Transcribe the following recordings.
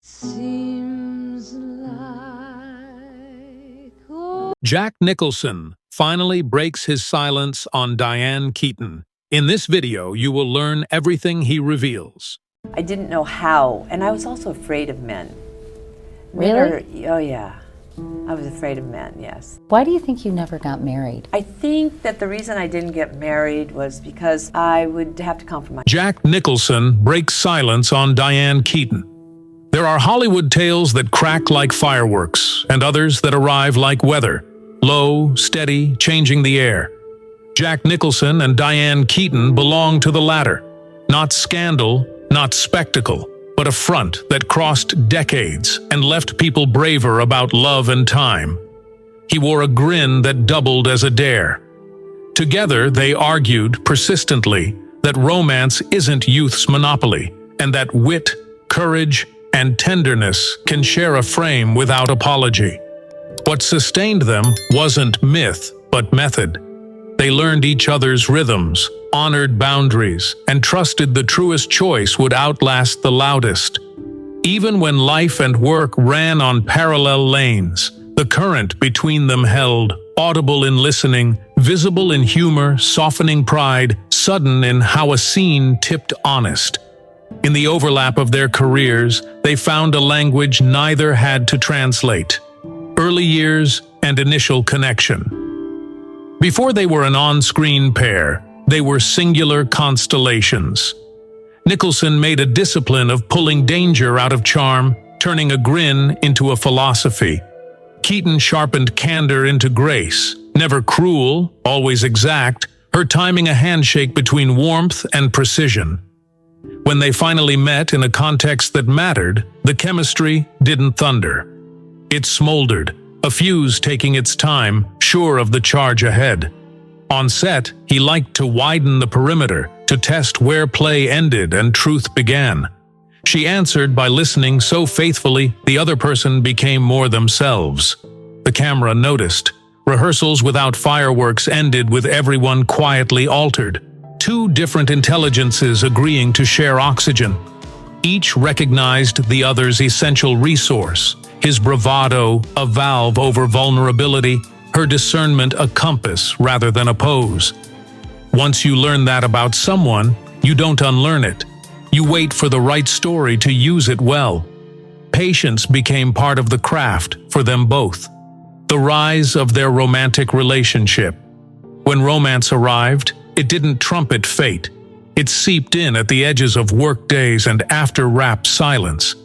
Seems like Jack Nicholson finally breaks his silence on Diane Keaton. In this video, you will learn everything he reveals. I didn't know how, and I was also afraid of men. Really? Oh yeah. I was afraid of men, yes. Why do you think you never got married? I think that the reason I didn't get married was because I would have to compromise. Jack Nicholson breaks silence on Diane Keaton. There are Hollywood tales that crack like fireworks, and others that arrive like weather, low, steady, changing the air. Jack Nicholson and Diane Keaton belong to the latter. Not scandal, not spectacle, but a front that crossed decades and left people braver about love and time. He wore a grin that doubled as a dare. Together, they argued persistently that romance isn't youth's monopoly, and that wit, courage, and tenderness can share a frame without apology. What sustained them wasn't myth, but method. They learned each other's rhythms, honored boundaries, and trusted the truest choice would outlast the loudest. Even when life and work ran on parallel lanes, the current between them held, audible in listening, visible in humor, softening pride, sudden in how a scene tipped honest. In the overlap of their careers, they found a language neither had to translate: early years and initial connection. Before they were an on-screen pair, they were singular constellations. Nicholson made a discipline of pulling danger out of charm, turning a grin into a philosophy. Keaton sharpened candor into grace, never cruel, always exact, her timing a handshake between warmth and precision. When they finally met in a context that mattered, the chemistry didn't thunder. It smoldered, a fuse taking its time, sure of the charge ahead. On set, he liked to widen the perimeter, to test where play ended and truth began. She answered by listening so faithfully the other person became more themselves. The camera noticed. Rehearsals without fireworks ended with everyone quietly altered. Two different intelligences agreeing to share oxygen. Each recognized the other's essential resource, his bravado a valve over vulnerability, her discernment a compass rather than a pose. Once you learn that about someone, you don't unlearn it. You wait for the right story to use it well. Patience became part of the craft for them both. The rise of their romantic relationship. When romance arrived, it didn't trumpet fate. It seeped in at the edges of workdays and after-wrap silence.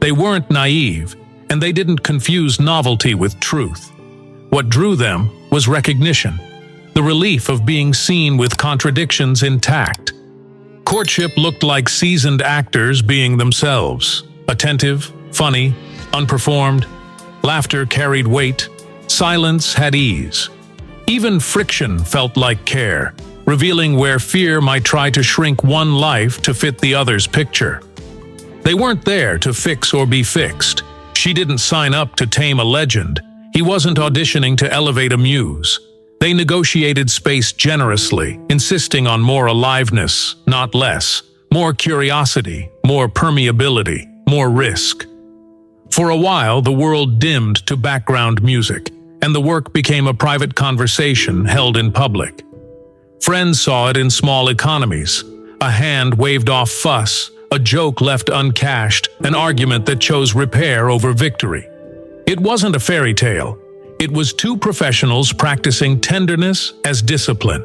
They weren't naive, and they didn't confuse novelty with truth. What drew them was recognition, the relief of being seen with contradictions intact. Courtship looked like seasoned actors being themselves, attentive, funny, unperformed. Laughter carried weight, silence had ease. Even friction felt like care, revealing where fear might try to shrink one life to fit the other's picture. They weren't there to fix or be fixed. She didn't sign up to tame a legend. He wasn't auditioning to elevate a muse. They negotiated space generously, insisting on more aliveness, not less, more curiosity, more permeability, more risk. For a while, the world dimmed to background music, and the work became a private conversation held in public. Friends saw it in small economies. A hand waved off fuss, a joke left uncashed, an argument that chose repair over victory. It wasn't a fairy tale. It was two professionals practicing tenderness as discipline.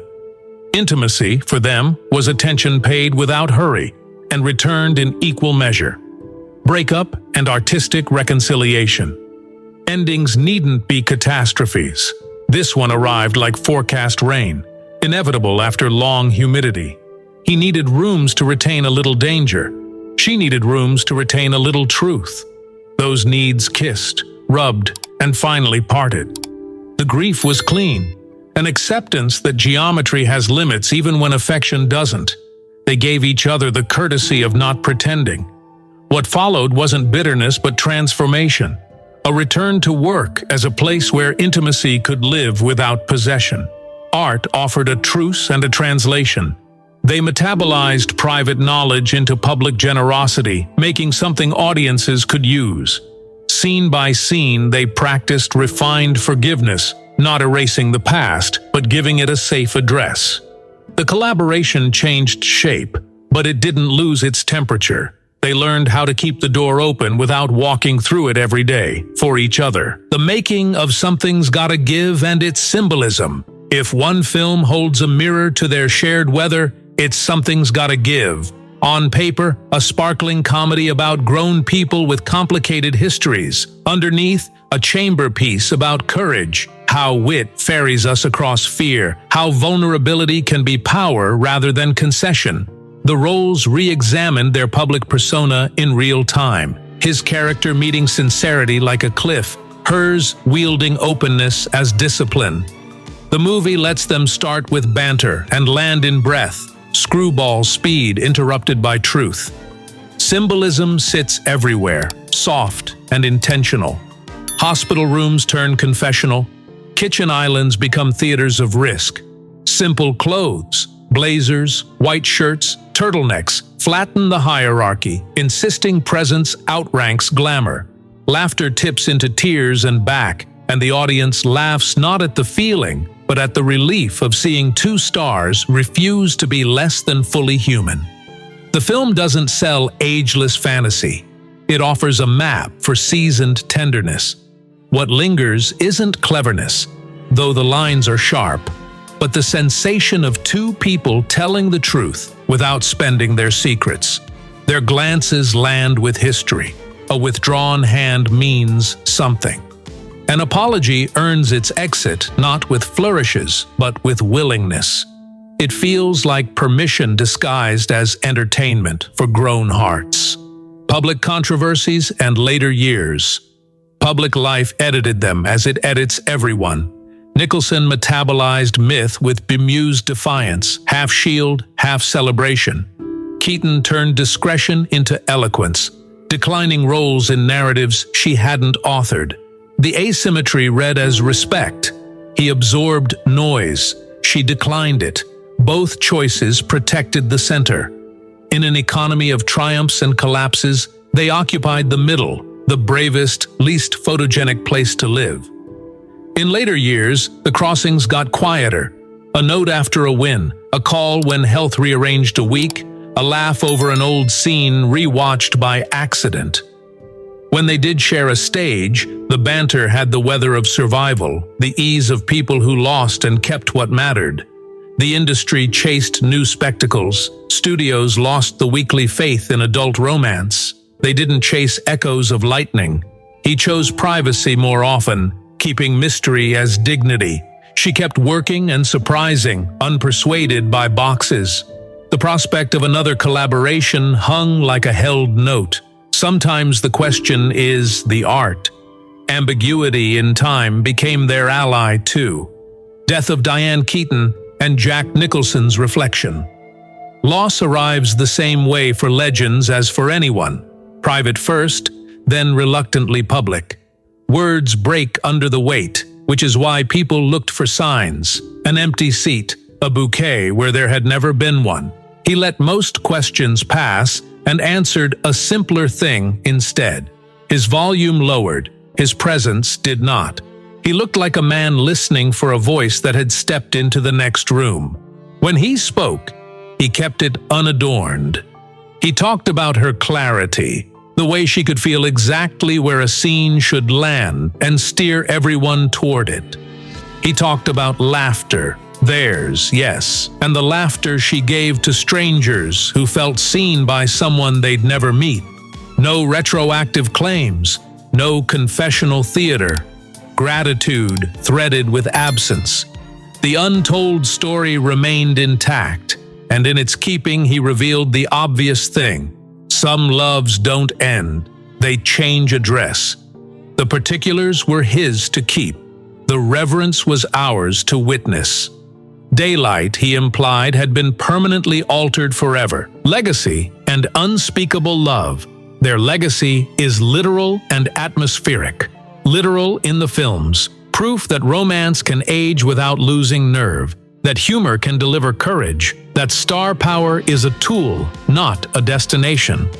Intimacy, for them, was attention paid without hurry and returned in equal measure. Breakup and artistic reconciliation. Endings needn't be catastrophes. This one arrived like forecast rain, inevitable after long humidity. He needed rooms to retain a little danger. She needed rooms to retain a little truth. Those needs kissed, rubbed, and finally parted. The grief was clean, an acceptance that geometry has limits even when affection doesn't. They gave each other the courtesy of not pretending. What followed wasn't bitterness but transformation, a return to work as a place where intimacy could live without possession. Art offered a truce and a translation. They metabolized private knowledge into public generosity, making something audiences could use. Scene by scene, they practiced refined forgiveness, not erasing the past, but giving it a safe address. The collaboration changed shape, but it didn't lose its temperature. They learned how to keep the door open without walking through it every day, for each other. The making of Something's Gotta Give and its symbolism. If one film holds a mirror to their shared weather, it's Something's Gotta Give. On paper, a sparkling comedy about grown people with complicated histories. Underneath, a chamber piece about courage, how wit ferries us across fear, how vulnerability can be power rather than concession. The roles re-examined their public persona in real time, his character meeting sincerity like a cliff, hers wielding openness as discipline. The movie lets them start with banter and land in breath, screwball speed interrupted by truth. Symbolism sits everywhere, soft and intentional. Hospital rooms turn confessional. Kitchen islands become theaters of risk. Simple clothes, blazers, white shirts, turtlenecks flatten the hierarchy, insisting presence outranks glamour. Laughter tips into tears and back, and the audience laughs not at the feeling, but at the relief of seeing two stars refuse to be less than fully human. The film doesn't sell ageless fantasy. It offers a map for seasoned tenderness. What lingers isn't cleverness, though the lines are sharp, but the sensation of two people telling the truth without spending their secrets. Their glances land with history. A withdrawn hand means something. An apology earns its exit not with flourishes, but with willingness. It feels like permission disguised as entertainment for grown hearts. Public controversies and later years. Public life edited them as it edits everyone. Nicholson metabolized myth with bemused defiance, half shield, half celebration. Keaton turned discretion into eloquence, declining roles in narratives she hadn't authored. The asymmetry read as respect. He absorbed noise. She declined it. Both choices protected the center. In an economy of triumphs and collapses, they occupied the middle, the bravest, least photogenic place to live. In later years, the crossings got quieter. A note after a win, a call when health rearranged a week, a laugh over an old scene rewatched by accident. When they did share a stage, the banter had the weather of survival, the ease of people who lost and kept what mattered. The industry chased new spectacles. Studios lost the weekly faith in adult romance. They didn't chase echoes of lightning. He chose privacy more often, keeping mystery as dignity. She kept working and surprising, unpersuaded by boxes. The prospect of another collaboration hung like a held note. Sometimes the question is the art. Ambiguity in time became their ally too. Death of Diane Keaton and Jack Nicholson's reflection. Loss arrives the same way for legends as for anyone. Private first, then reluctantly public. Words break under the weight, which is why people looked for signs. An empty seat, a bouquet where there had never been one. He let most questions pass and answered a simpler thing instead. His volume lowered, his presence did not. He looked like a man listening for a voice that had stepped into the next room. When he spoke, he kept it unadorned. He talked about her clarity, the way she could feel exactly where a scene should land and steer everyone toward it. He talked about laughter, theirs, yes, and the laughter she gave to strangers who felt seen by someone they'd never meet. No retroactive claims, no confessional theater. Gratitude threaded with absence. The untold story remained intact, and in its keeping he revealed the obvious thing. Some loves don't end, they change address. The particulars were his to keep. The reverence was ours to witness. Daylight, he implied, had been permanently altered forever. Legacy and unspeakable love. Their legacy is literal and atmospheric. Literal in the films, proof that romance can age without losing nerve. that humor can deliver courage, that star power is a tool, not a destination.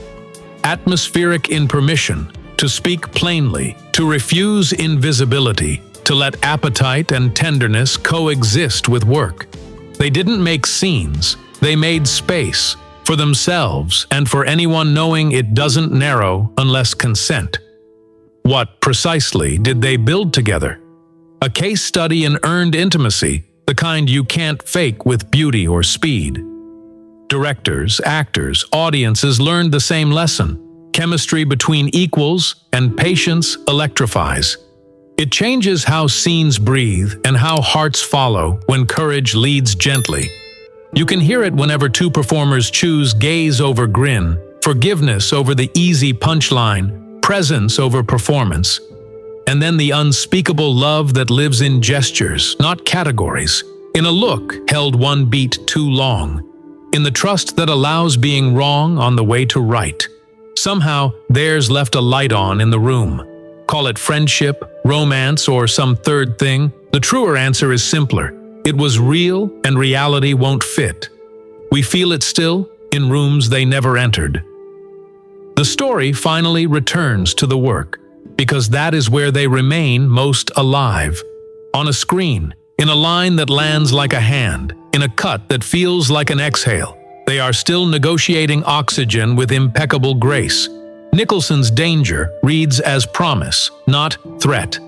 Atmospheric impermission, to speak plainly, to refuse invisibility, to let appetite and tenderness coexist with work. They didn't make scenes, they made space, for themselves and for anyone knowing it doesn't narrow unless consent. What precisely did they build together? A case study in earned intimacy, the kind you can't fake with beauty or speed. Directors, actors, audiences learned the same lesson. Chemistry between equals and patience electrifies. It changes how scenes breathe and how hearts follow when courage leads gently. You can hear it whenever two performers choose gaze over grin, forgiveness over the easy punchline, presence over performance. And then the unspeakable love that lives in gestures, not categories, in a look held one beat too long, in the trust that allows being wrong on the way to right. Somehow, theirs left a light on in the room. Call it friendship, romance, or some third thing. The truer answer is simpler. It was real, and reality won't fit. We feel it still, in rooms they never entered. The story finally returns to the work, because that is where they remain most alive. On a screen, in a line that lands like a hand, in a cut that feels like an exhale, they are still negotiating oxygen with impeccable grace. Nicholson's danger reads as promise, not threat.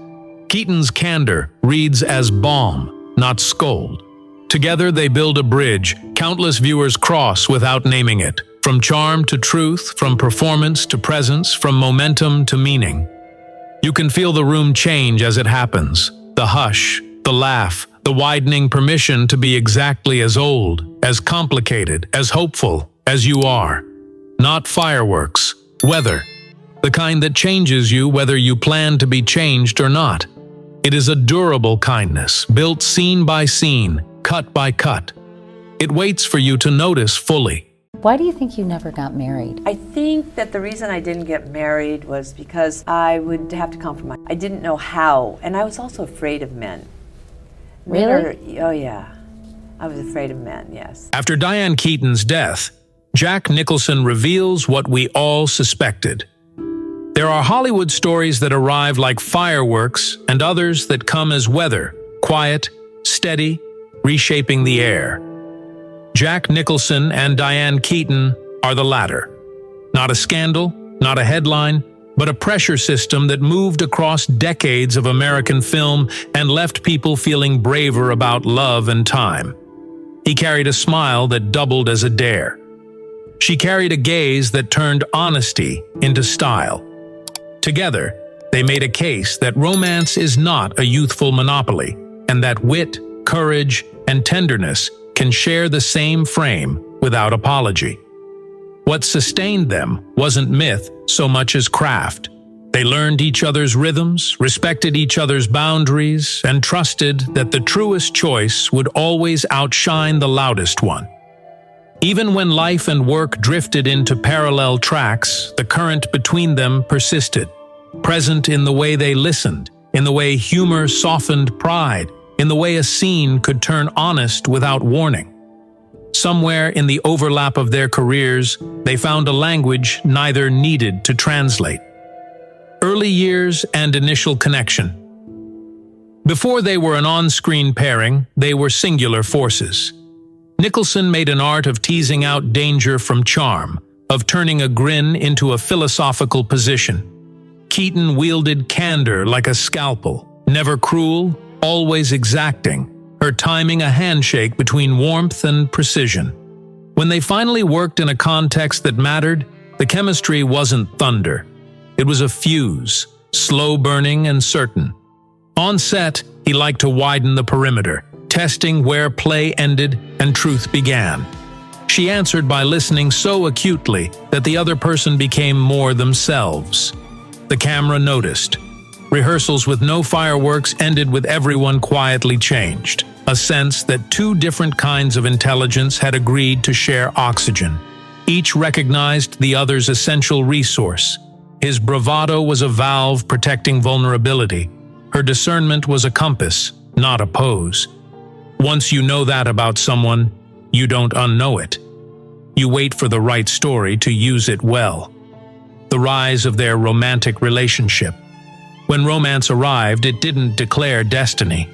Keaton's candor reads as balm, not scold. Together they build a bridge countless viewers cross without naming it, from charm to truth, from performance to presence, from momentum to meaning. You can feel the room change as it happens, the hush, the laugh, the widening permission to be exactly as old, as complicated, as hopeful as you are. Not fireworks, weather, the kind that changes you whether you plan to be changed or not. It is a durable kindness, built scene by scene, cut by cut. It waits for you to notice fully. Why do you think you never got married? I think that the reason I didn't get married was because I would have to compromise. I didn't know how, and I was also afraid of men. Really? Oh yeah, I was afraid of men, yes. After Diane Keaton's death, Jack Nicholson reveals what we all suspected. There are Hollywood stories that arrive like fireworks and others that come as weather, quiet, steady, reshaping the air. Jack Nicholson and Diane Keaton are the latter. Not a scandal, not a headline, but a pressure system that moved across decades of American film and left people feeling braver about love and time. He carried a smile that doubled as a dare. She carried a gaze that turned honesty into style. Together, they made a case that romance is not a youthful monopoly, and that wit, courage, and tenderness can share the same frame without apology. What sustained them wasn't myth so much as craft. They learned each other's rhythms, respected each other's boundaries, and trusted that the truest choice would always outshine the loudest one. Even when life and work drifted into parallel tracks, the current between them persisted, present in the way they listened, in the way humor softened pride, in the way a scene could turn honest without warning. Somewhere in the overlap of their careers, they found a language neither needed to translate. Early years and initial connection. Before they were an on-screen pairing, they were singular forces. Nicholson made an art of teasing out danger from charm, of turning a grin into a philosophical position. Keaton wielded candor like a scalpel, never cruel, always exacting, her timing a handshake between warmth and precision. When they finally worked in a context that mattered, the chemistry wasn't thunder. It was a fuse, slow-burning and certain. On set, he liked to widen the perimeter, testing where play ended and truth began. She answered by listening so acutely that the other person became more themselves. The camera noticed. Rehearsals with no fireworks ended with everyone quietly changed, a sense that two different kinds of intelligence had agreed to share oxygen. Each recognized the other's essential resource. His bravado was a valve protecting vulnerability. Her discernment was a compass, not a pose. Once you know that about someone, you don't unknow it. You wait for the right story to use it well. The rise of their romantic relationship. When romance arrived, it didn't declare destiny.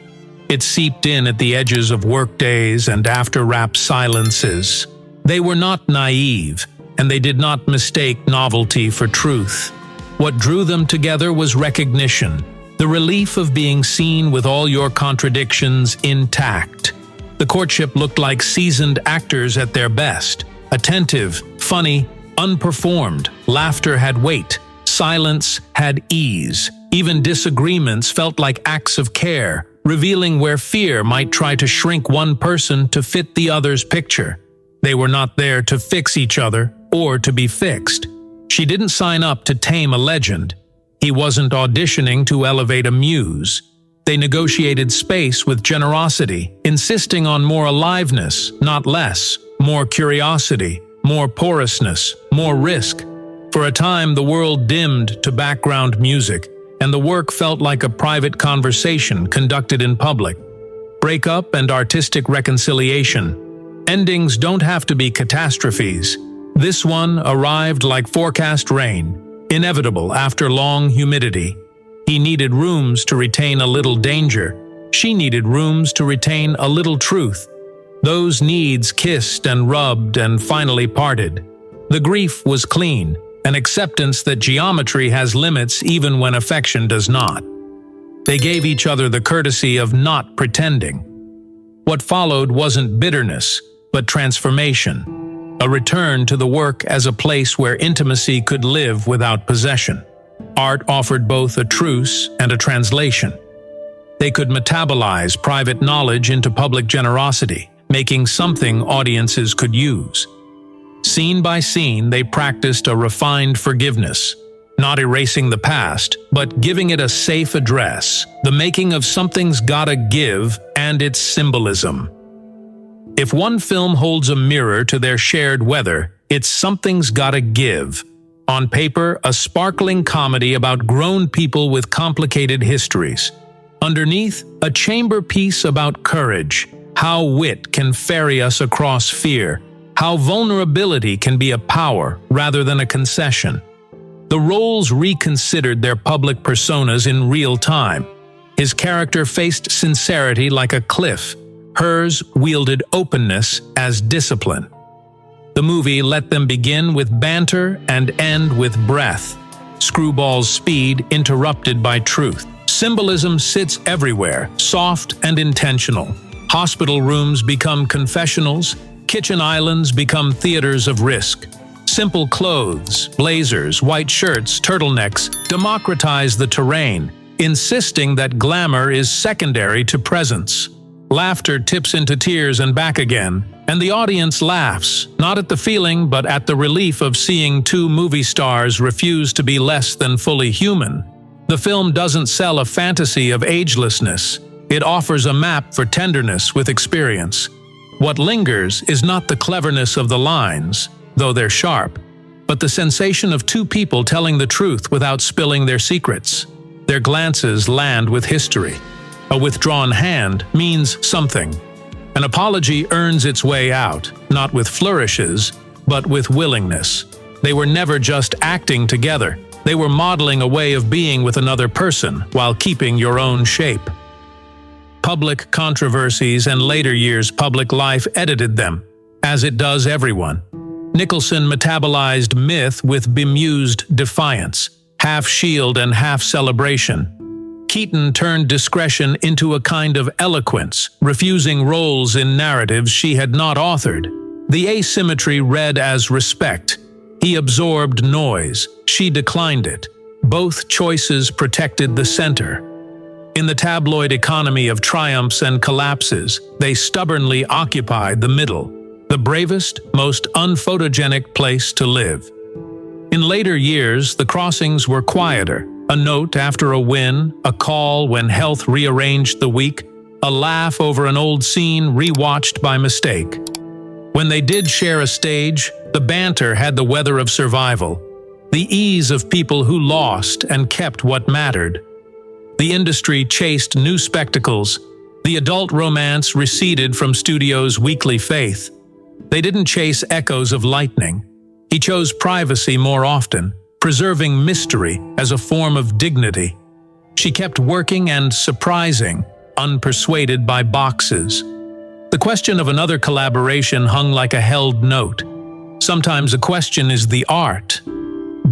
It seeped in at the edges of workdays and after-wrap silences. They were not naive, and they did not mistake novelty for truth. What drew them together was recognition, the relief of being seen with all your contradictions intact. The courtship looked like seasoned actors at their best. Attentive, funny, unperformed. Laughter had weight. Silence had ease. Even disagreements felt like acts of care, revealing where fear might try to shrink one person to fit the other's picture. They were not there to fix each other or to be fixed. She didn't sign up to tame a legend. He wasn't auditioning to elevate a muse. They negotiated space with generosity, insisting on more aliveness, not less, more curiosity, more porousness, more risk. For a time, the world dimmed to background music, and the work felt like a private conversation conducted in public. Breakup and artistic reconciliation. Endings don't have to be catastrophes. This one arrived like forecast rain, inevitable after long humidity. He needed rooms to retain a little danger. She needed rooms to retain a little truth. Those needs kissed and rubbed and finally parted. The grief was clean, an acceptance that geometry has limits even when affection does not. They gave each other the courtesy of not pretending. What followed wasn't bitterness, but transformation. A return to the work as a place where intimacy could live without possession. Art offered both a truce and a translation. They could metabolize private knowledge into public generosity, making something audiences could use. Scene by scene, they practiced a refined forgiveness, not erasing the past, but giving it a safe address, the making of Something's Gotta Give and its symbolism. If one film holds a mirror to their shared weather, it's Something's Gotta Give. On paper, a sparkling comedy about grown people with complicated histories. Underneath, a chamber piece about courage, how wit can ferry us across fear, how vulnerability can be a power rather than a concession. The roles reconsidered their public personas in real time. His character faced sincerity like a cliff. Hers wielded openness as discipline. The movie let them begin with banter and end with breath. Screwball's speed interrupted by truth. Symbolism sits everywhere, soft and intentional. Hospital rooms become confessionals. Kitchen islands become theaters of risk. Simple clothes, blazers, white shirts, turtlenecks democratize the terrain, insisting that glamour is secondary to presence. Laughter tips into tears and back again, and the audience laughs, not at the feeling but at the relief of seeing two movie stars refuse to be less than fully human. The film doesn't sell a fantasy of agelessness. It offers a map for tenderness with experience. What lingers is not the cleverness of the lines, though they're sharp, but the sensation of two people telling the truth without spilling their secrets. Their glances land with history. A withdrawn hand means something. An apology earns its way out, not with flourishes, but with willingness. They were never just acting together. They were modeling a way of being with another person while keeping your own shape. Public controversies and later years' public life edited them, as it does everyone. Nicholson metabolized myth with bemused defiance, half shield and half celebration. Keaton turned discretion into a kind of eloquence, refusing roles in narratives she had not authored. The asymmetry read as respect. He absorbed noise, she declined it. Both choices protected the center. In the tabloid economy of triumphs and collapses, they stubbornly occupied the middle, the bravest, most unphotogenic place to live. In later years, the crossings were quieter. A note after a win, a call when health rearranged the week, a laugh over an old scene rewatched by mistake. When they did share a stage, the banter had the weather of survival, the ease of people who lost and kept what mattered. The industry chased new spectacles, The adult romance receded from studio's weekly faith. They didn't chase echoes of lightning. He chose privacy more often, preserving mystery as a form of dignity. She kept working and surprising, unpersuaded by boxes. The question of another collaboration hung like a held note. Sometimes a question is the art.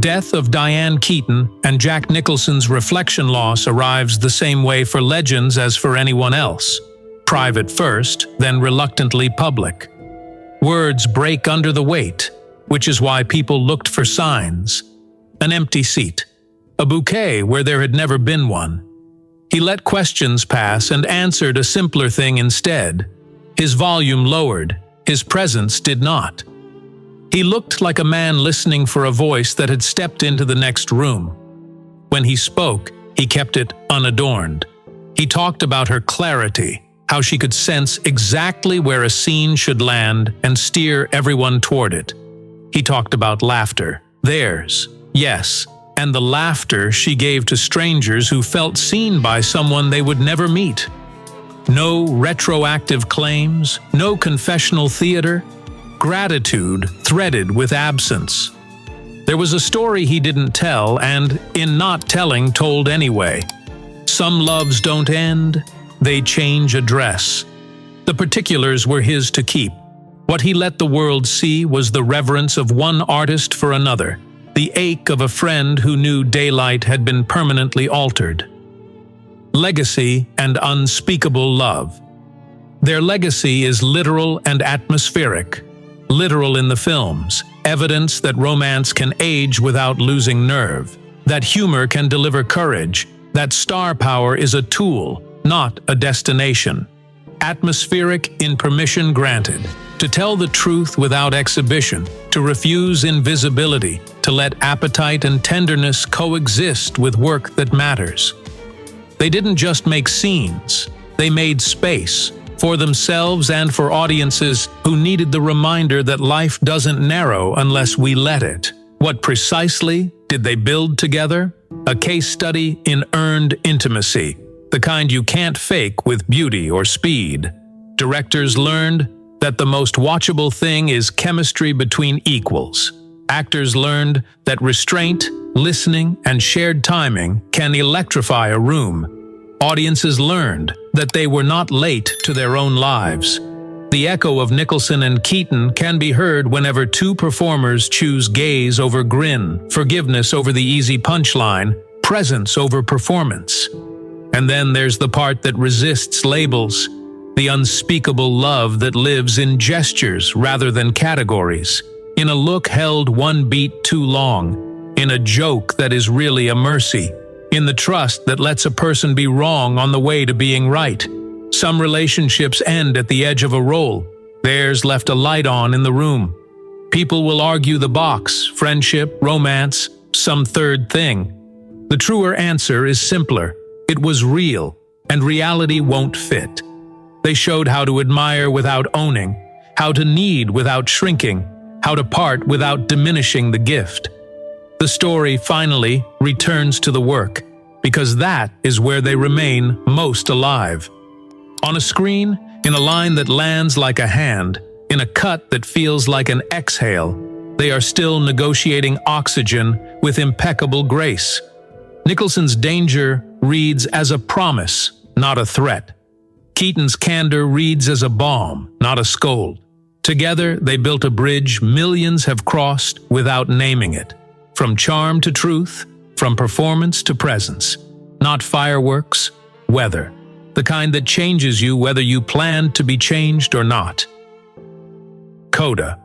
Death of Diane Keaton and Jack Nicholson's reflection loss arrives the same way for legends as for anyone else. Private first, then reluctantly public. Words break under the weight, which is why people looked for signs. An empty seat. A bouquet where there had never been one. He let questions pass and answered a simpler thing instead. His volume lowered, his presence did not. He looked like a man listening for a voice that had stepped into the next room. When he spoke, he kept it unadorned. He talked about her clarity, how she could sense exactly where a scene should land and steer everyone toward it. He talked about laughter, theirs, yes, and the laughter she gave to strangers who felt seen by someone they would never meet. No retroactive claims, no confessional theater. Gratitude threaded with absence. There was a story he didn't tell and, in not telling, told anyway. Some loves don't end, they change address. The particulars were his to keep. What he let the world see was the reverence of one artist for another, the ache of a friend who knew daylight had been permanently altered. Legacy and unspeakable love. Their legacy is literal and atmospheric. Literal in the films, evidence that romance can age without losing nerve, that humor can deliver courage, that star power is a tool, not a destination. Atmospheric in permission granted, to tell the truth without exhibition, to refuse invisibility, to let appetite and tenderness coexist with work that matters. They didn't just make scenes, they made space. For themselves and for audiences who needed the reminder that life doesn't narrow unless we let it. What precisely did they build together? A case study in earned intimacy, the kind you can't fake with beauty or speed. Directors learned that the most watchable thing is chemistry between equals. Actors learned that restraint, listening, and shared timing can electrify a room. Audiences learned that they were not late to their own lives. The echo of Nicholson and Keaton can be heard whenever two performers choose gaze over grin, forgiveness over the easy punchline, presence over performance. And then there's the part that resists labels, the unspeakable love that lives in gestures rather than categories, in a look held one beat too long, in a joke that is really a mercy, in the trust that lets a person be wrong on the way to being right. Some relationships end at the edge of a role. Theirs left a light on in the room. People will argue the box, friendship, romance, some third thing. The truer answer is simpler. It was real, and reality won't fit. They showed how to admire without owning, how to need without shrinking, how to part without diminishing the gift. The story finally returns to the work, because that is where they remain most alive. On a screen, in a line that lands like a hand, in a cut that feels like an exhale, they are still negotiating oxygen with impeccable grace. Nicholson's danger reads as a promise, not a threat. Keaton's candor reads as a balm, not a scold. Together, they built a bridge millions have crossed without naming it. From charm to truth, from performance to presence. Not fireworks, weather. The kind that changes you whether you planned to be changed or not. Coda.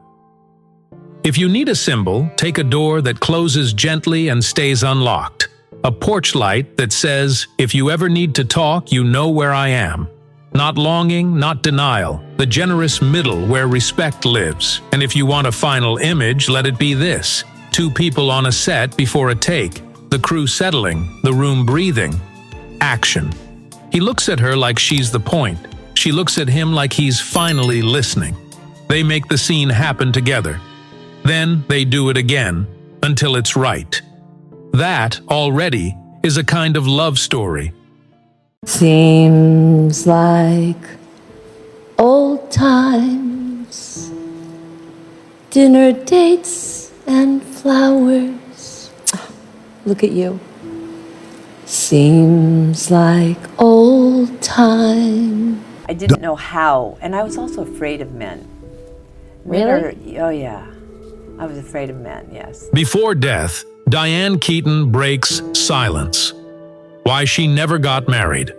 If you need a symbol, take a door that closes gently and stays unlocked. A porch light that says, if you ever need to talk, you know where I am. Not longing, not denial, the generous middle where respect lives. And if you want a final image, let it be this. Two people on a set before a take, the crew settling, the room breathing. Action. He looks at her like she's the point. She looks at him like he's finally listening. They make the scene happen together. Then they do it again, until it's right. That, already, is a kind of love story. Seems like old times, dinner dates and flowers. Look at you. Seems like old time. I didn't know how, and I was also afraid of men. Really? Oh yeah, I was afraid of men, yes. Before death, Diane Keaton breaks silence. Why she never got married.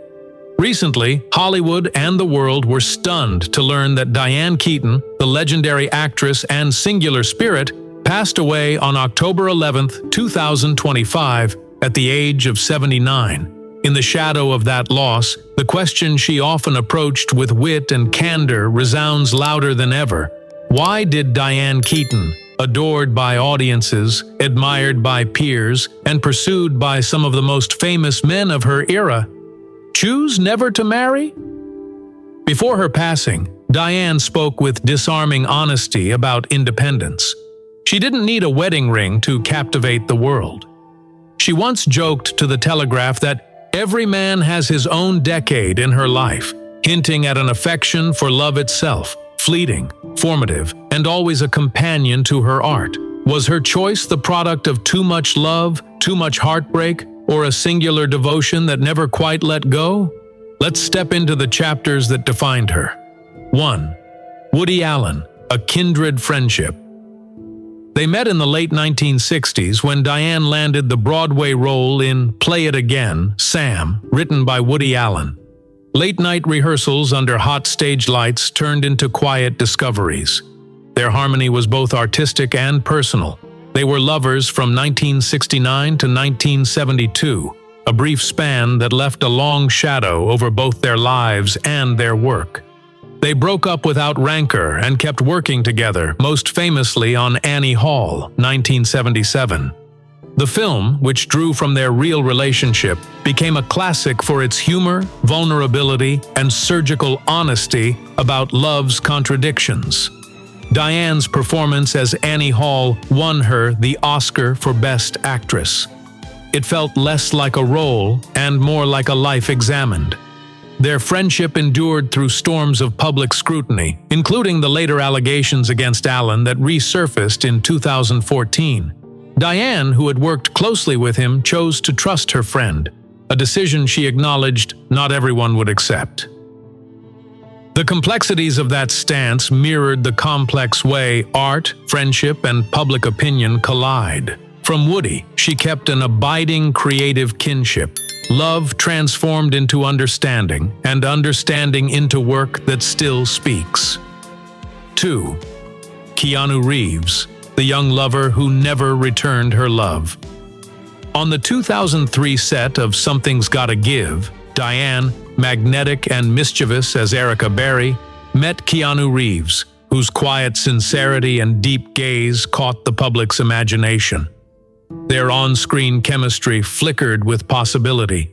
Recently, Hollywood and the world were stunned to learn that Diane Keaton, the legendary actress and singular spirit, passed away on October 11, 2025, at the age of 79. In the shadow of that loss, the question she often approached with wit and candor resounds louder than ever. Why did Diane Keaton, adored by audiences, admired by peers, and pursued by some of the most famous men of her era, choose never to marry? Before her passing, Diane spoke with disarming honesty about independence. She didn't need a wedding ring to captivate the world. She once joked to the Telegraph that every man has his own decade in her life, hinting at an affection for love itself, fleeting, formative, and always a companion to her art. Was her choice the product of too much love, too much heartbreak, or a singular devotion that never quite let go? Let's step into the chapters that defined her. 1. Woody Allen, a kindred friendship. They met in the late 1960s when Diane landed the Broadway role in Play It Again, Sam, written by Woody Allen. Late-night rehearsals under hot stage lights turned into quiet discoveries. Their harmony was both artistic and personal. They were lovers from 1969 to 1972, a brief span that left a long shadow over both their lives and their work. They broke up without rancor and kept working together, most famously on Annie Hall, 1977. The film, which drew from their real relationship, became a classic for its humor, vulnerability, and surgical honesty about love's contradictions. Diane's performance as Annie Hall won her the Oscar for Best Actress. It felt less like a role and more like a life examined. Their friendship endured through storms of public scrutiny, including the later allegations against Allen that resurfaced in 2014. Diane, who had worked closely with him, chose to trust her friend, a decision she acknowledged not everyone would accept. The complexities of that stance mirrored the complex way art, friendship, and public opinion collide. From Woody, she kept an abiding creative kinship. Love transformed into understanding, and understanding into work that still speaks. 2. Keanu Reeves, the young lover who never returned her love. On the 2003 set of Something's Gotta Give, Diane, magnetic and mischievous as Erica Berry, met Keanu Reeves, whose quiet sincerity and deep gaze caught the public's imagination. Their on-screen chemistry flickered with possibility.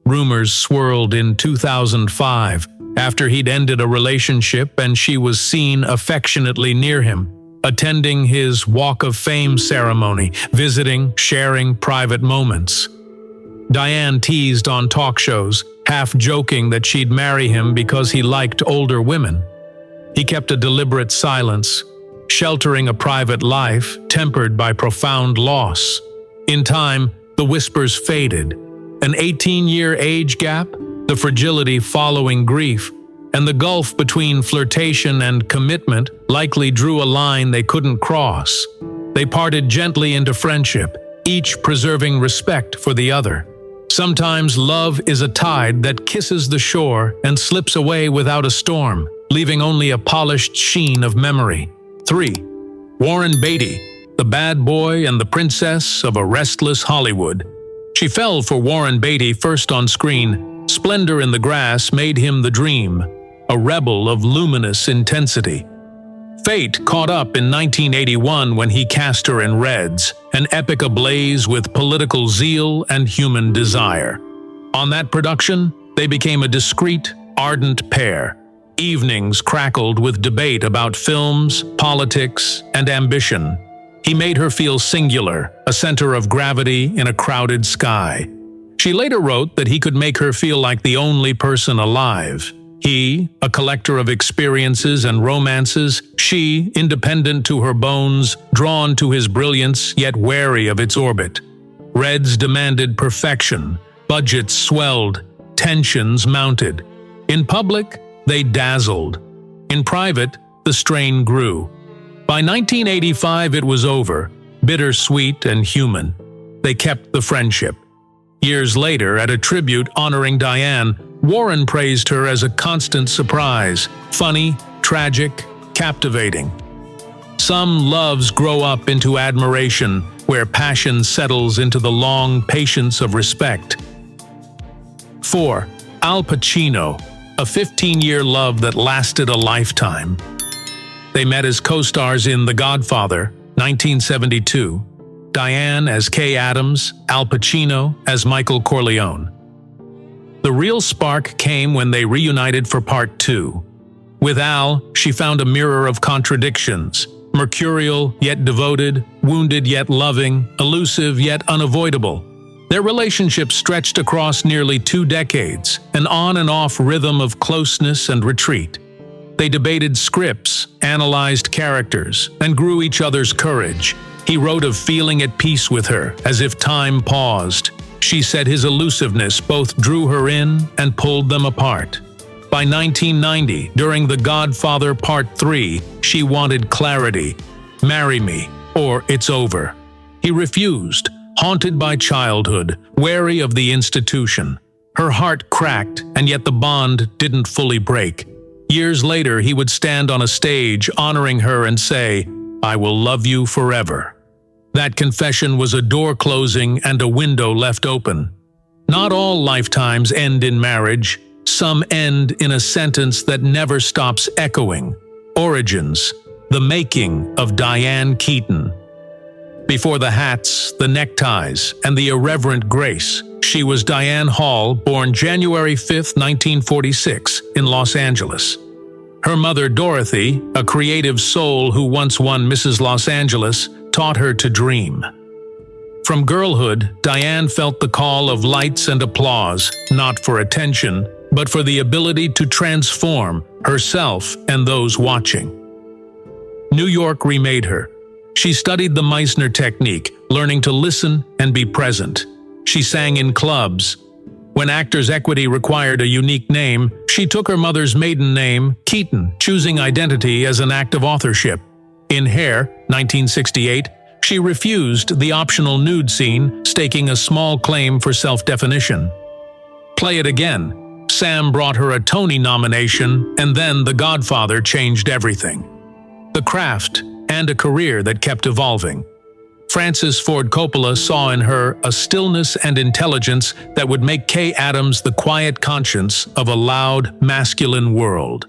Rumors swirled in 2005 after he'd ended a relationship and she was seen affectionately near him, attending his Walk of Fame ceremony, visiting, sharing private moments. Diane teased on talk shows, half joking that she'd marry him because he liked older women. He kept a deliberate silence, sheltering a private life tempered by profound loss. In time, the whispers faded. An 18-year age gap, the fragility following grief, and the gulf between flirtation and commitment likely drew a line they couldn't cross. They parted gently into friendship, each preserving respect for the other. Sometimes love is a tide that kisses the shore and slips away without a storm, leaving only a polished sheen of memory. 3. Warren Beatty, the bad boy and the princess of a restless Hollywood. She fell for Warren Beatty first on screen. Splendor in the Grass made him the dream, a rebel of luminous intensity. Fate caught up in 1981 when he cast her in Reds, an epic ablaze with political zeal and human desire. On that production, they became a discreet, ardent pair. Evenings crackled with debate about films, politics, and ambition. He made her feel singular, a center of gravity in a crowded sky. She later wrote that he could make her feel like the only person alive. He, a collector of experiences and romances, she, independent to her bones, drawn to his brilliance, yet wary of its orbit. Reds demanded perfection, budgets swelled, tensions mounted. In public, they dazzled. In private, the strain grew. By 1985 it was over, bittersweet and human. They kept the friendship. Years later, at a tribute honoring Diane, Warren praised her as a constant surprise, funny, tragic, captivating. Some loves grow up into admiration, where passion settles into the long patience of respect. 4. Al Pacino, a 15-year love that lasted a lifetime. They met as co-stars in The Godfather, 1972. Diane as Kay Adams, Al Pacino as Michael Corleone. The real spark came when they reunited for Part 2. With Al, she found a mirror of contradictions, mercurial yet devoted, wounded yet loving, elusive yet unavoidable. Their relationship stretched across nearly 2 decades, an on and off rhythm of closeness and retreat. They debated scripts, analyzed characters, and grew each other's courage. He wrote of feeling at peace with her, as if time paused. She said his elusiveness both drew her in and pulled them apart. By 1990, during The Godfather Part 3, she wanted clarity. Marry me, or it's over. He refused, haunted by childhood, wary of the institution. Her heart cracked, and yet the bond didn't fully break. Years later, he would stand on a stage honoring her and say, "I will love you forever." That confession was a door closing and a window left open. Not all lifetimes end in marriage. Some end in a sentence that never stops echoing. Origins, the making of Diane Keaton. Before the hats, the neckties, and the irreverent grace, she was Diane Hall, born January 5, 1946, in Los Angeles. Her mother, Dorothy, a creative soul who once won Mrs. Los Angeles, taught her to dream. From girlhood, Diane felt the call of lights and applause, not for attention, but for the ability to transform herself and those watching. New York remade her. She studied the Meisner technique, learning to listen and be present. She sang in clubs. When Actors' Equity required a unique name, she took her mother's maiden name, Keaton, choosing identity as an act of authorship. In Hair, 1968, she refused the optional nude scene, staking a small claim for self-definition. Play It Again. Sam brought her a Tony nomination, and then The Godfather changed everything. The Craft, and a career that kept evolving. Francis Ford Coppola saw in her a stillness and intelligence that would make Kay Adams the quiet conscience of a loud, masculine world.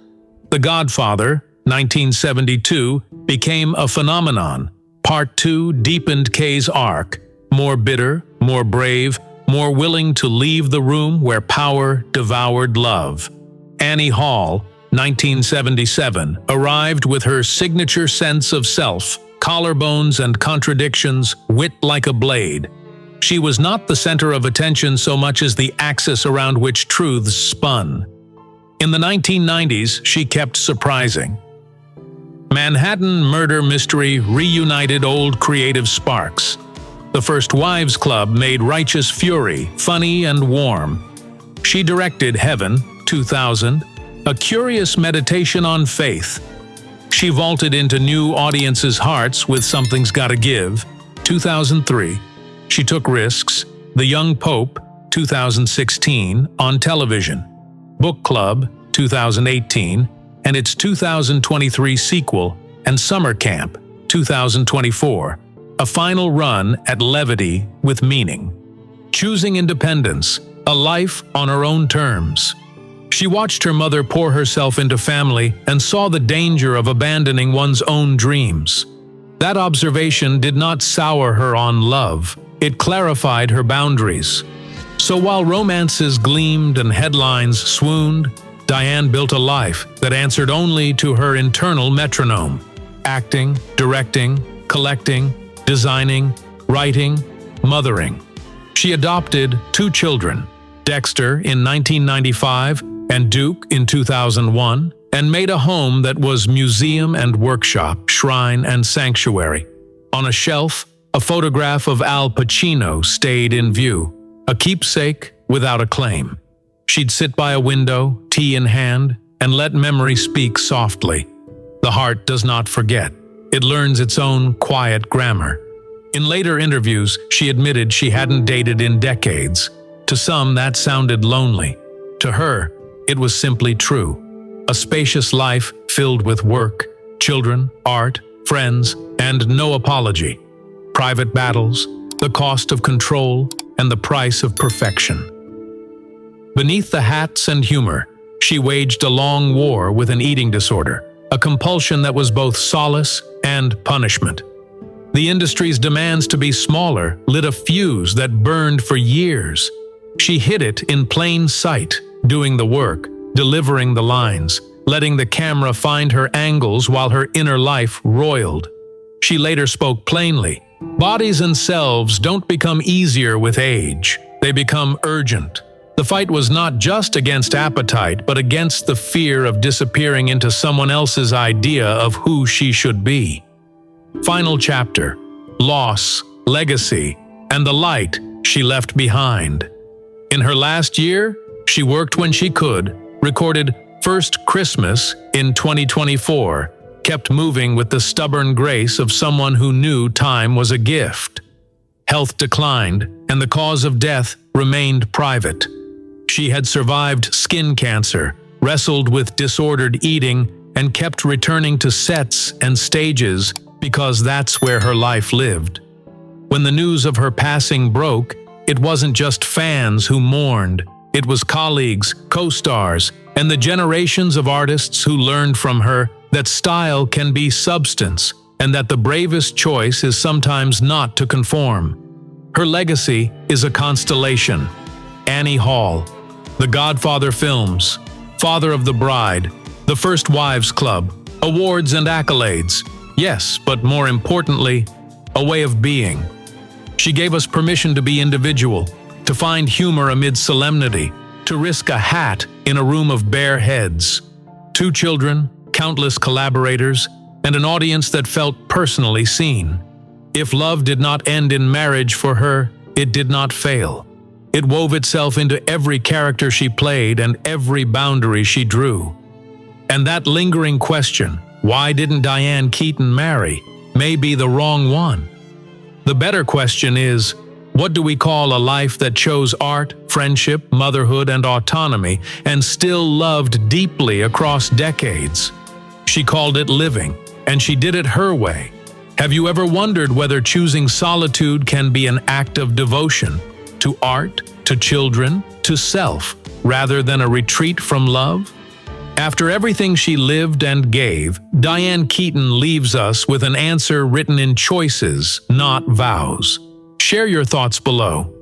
The Godfather, 1972, became a phenomenon. Part 2 deepened Kay's arc, more bitter, more brave, more willing to leave the room where power devoured love. Annie Hall, 1977, arrived with her signature sense of self, collarbones and contradictions, wit like a blade. She was not the center of attention so much as the axis around which truths spun. In the 1990s, she kept surprising. Manhattan Murder Mystery reunited old creative sparks. The First Wives Club made Righteous Fury funny and warm. She directed Heaven, 2000, a curious meditation on faith. She vaulted into new audiences' hearts with Something's Gotta Give, 2003. She took risks, The Young Pope, 2016, on television. Book Club, 2018, and its 2023 sequel, and Summer Camp, 2024, a final run at levity with meaning. Choosing independence, a life on her own terms. She watched her mother pour herself into family and saw the danger of abandoning one's own dreams. That observation did not sour her on love, it clarified her boundaries. So while romances gleamed and headlines swooned, Diane built a life that answered only to her internal metronome. Acting, directing, collecting, designing, writing, mothering. She adopted 2 children, Dexter in 1995 and Duke in 2001, and made a home that was museum and workshop, shrine and sanctuary. On a shelf, a photograph of Al Pacino stayed in view, a keepsake without a claim. She'd sit by a window, tea in hand, and let memory speak softly. The heart does not forget. It learns its own quiet grammar. In later interviews, she admitted she hadn't dated in decades. To some, that sounded lonely. To her, it was simply true. A spacious life filled with work, children, art, friends, and no apology. Private battles, the cost of control, and the price of perfection. Beneath the hats and humor, she waged a long war with an eating disorder, a compulsion that was both solace and punishment. The industry's demands to be smaller lit a fuse that burned for years. She hid it in plain sight, doing the work, delivering the lines, letting the camera find her angles while her inner life roiled. She later spoke plainly. Bodies and selves don't become easier with age. They become urgent. The fight was not just against appetite, but against the fear of disappearing into someone else's idea of who she should be. Final chapter: loss, legacy, and the light she left behind. In her last year, she worked when she could, recorded First Christmas in 2024, kept moving with the stubborn grace of someone who knew time was a gift. Health declined, and the cause of death remained private. She had survived skin cancer, wrestled with disordered eating, and kept returning to sets and stages because that's where her life lived. When the news of her passing broke, it wasn't just fans who mourned. It was colleagues, co-stars, and the generations of artists who learned from her that style can be substance and that the bravest choice is sometimes not to conform. Her legacy is a constellation. Annie Hall, The Godfather films, Father of the Bride, The First Wives Club, awards and accolades. Yes, but more importantly, a way of being. She gave us permission to be individual, to find humor amid solemnity, to risk a hat in a room of bare heads. 2 children, countless collaborators, and an audience that felt personally seen. If love did not end in marriage for her, it did not fail. It wove itself into every character she played and every boundary she drew. And that lingering question, why didn't Diane Keaton marry, may be the wrong one. The better question is, what do we call a life that chose art, friendship, motherhood, and autonomy, and still loved deeply across decades? She called it living, and she did it her way. Have you ever wondered whether choosing solitude can be an act of devotion to art, to children, to self, rather than a retreat from love? After everything she lived and gave, Diane Keaton leaves us with an answer written in choices, not vows. Share your thoughts below.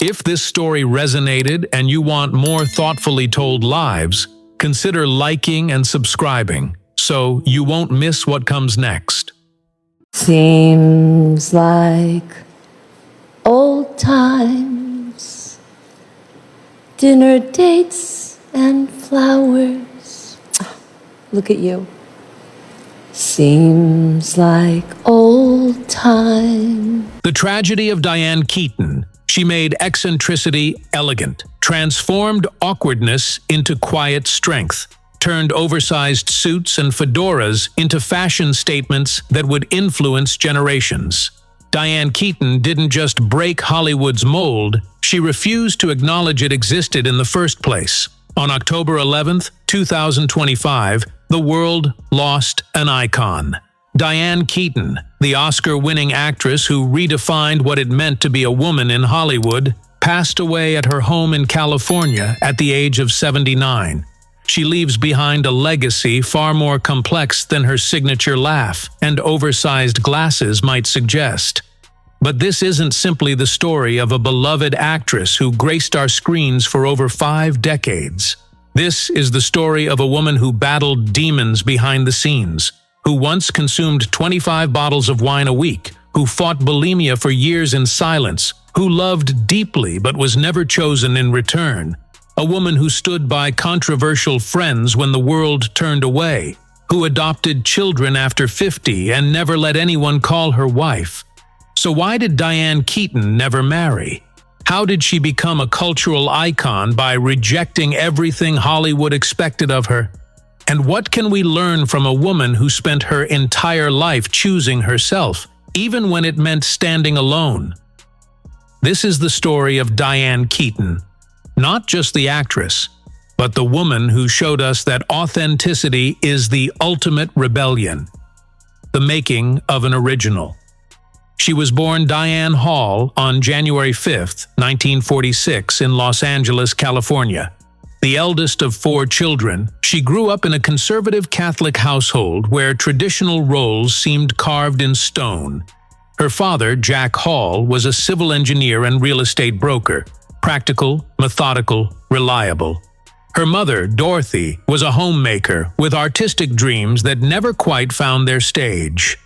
If this story resonated and you want more thoughtfully told lives, consider liking and subscribing so you won't miss what comes next. Seems like old times, dinner dates and flowers. Look at you. Seems like old times. The tragedy of Diane Keaton. She made eccentricity elegant, transformed awkwardness into quiet strength, turned oversized suits and fedoras into fashion statements that would influence generations. Diane Keaton didn't just break Hollywood's mold, she refused to acknowledge it existed in the first place. On October 11, 2025, the world lost an icon. Diane Keaton, the Oscar-winning actress who redefined what it meant to be a woman in Hollywood, passed away at her home in California at the age of 79. She leaves behind a legacy far more complex than her signature laugh and oversized glasses might suggest. But this isn't simply the story of a beloved actress who graced our screens for over 5 decades. This is the story of a woman who battled demons behind the scenes, who once consumed 25 bottles of wine a week, who fought bulimia for years in silence, who loved deeply but was never chosen in return, a woman who stood by controversial friends when the world turned away, who adopted children after 50 and never let anyone call her wife. So why did Diane Keaton never marry? How did she become a cultural icon by rejecting everything Hollywood expected of her? And what can we learn from a woman who spent her entire life choosing herself, even when it meant standing alone? This is the story of Diane Keaton, not just the actress, but the woman who showed us that authenticity is the ultimate rebellion. The making of an original. She was born Diane Hall on January 5, 1946 in Los Angeles, California. The eldest of 4 children, she grew up in a conservative Catholic household where traditional roles seemed carved in stone. Her father, Jack Hall, was a civil engineer and real estate broker, practical, methodical, reliable. Her mother, Dorothy, was a homemaker with artistic dreams that never quite found their stage.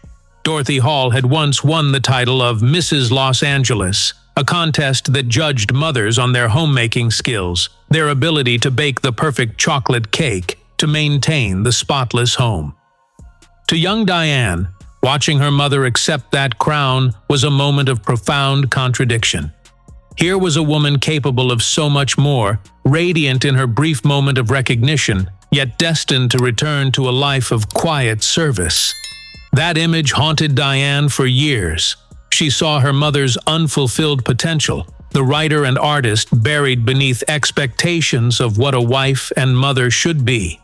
Dorothy Hall had once won the title of Mrs. Los Angeles, a contest that judged mothers on their homemaking skills, their ability to bake the perfect chocolate cake, to maintain the spotless home. To young Diane, watching her mother accept that crown was a moment of profound contradiction. Here was a woman capable of so much more, radiant in her brief moment of recognition, yet destined to return to a life of quiet service. That image haunted Diane for years. She saw her mother's unfulfilled potential, the writer and artist buried beneath expectations of what a wife and mother should be.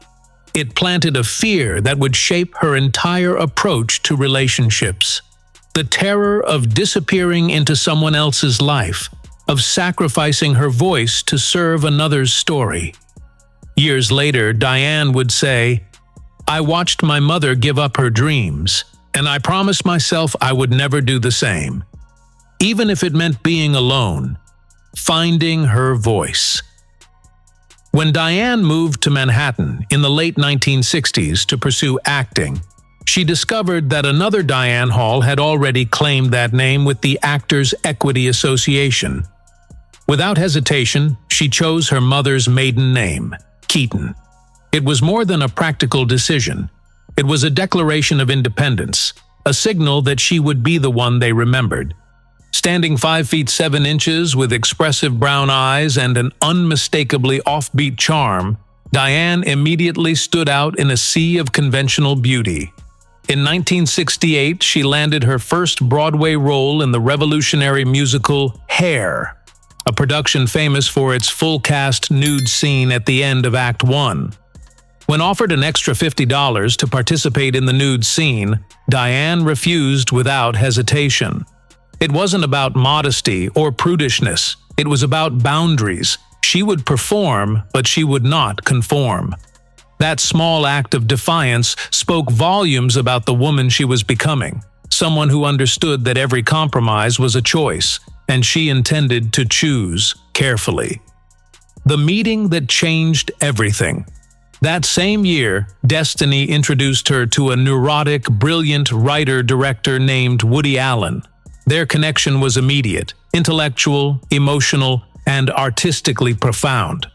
It planted a fear that would shape her entire approach to relationships. The terror of disappearing into someone else's life, of sacrificing her voice to serve another's story. Years later, Diane would say, "I watched my mother give up her dreams, and I promised myself I would never do the same. Even if it meant being alone, finding her voice." When Diane moved to Manhattan in the late 1960s to pursue acting, she discovered that another Diane Hall had already claimed that name with the Actors Equity Association. Without hesitation, she chose her mother's maiden name, Keaton. It was more than a practical decision. It was a declaration of independence, a signal that she would be the one they remembered. Standing 5 feet 7 inches with expressive brown eyes and an unmistakably offbeat charm, Diane immediately stood out in a sea of conventional beauty. In 1968, she landed her first Broadway role in the revolutionary musical Hair, a production famous for its full-cast nude scene at the end of Act 1. When offered an extra $50 to participate in the nude scene, Diane refused without hesitation. It wasn't about modesty or prudishness, it was about boundaries. She would perform, but she would not conform. That small act of defiance spoke volumes about the woman she was becoming, someone who understood that every compromise was a choice, and she intended to choose carefully. The meeting that changed everything. That same year, destiny introduced her to a neurotic, brilliant writer-director named Woody Allen. Their connection was immediate, intellectual, emotional, and artistically profound.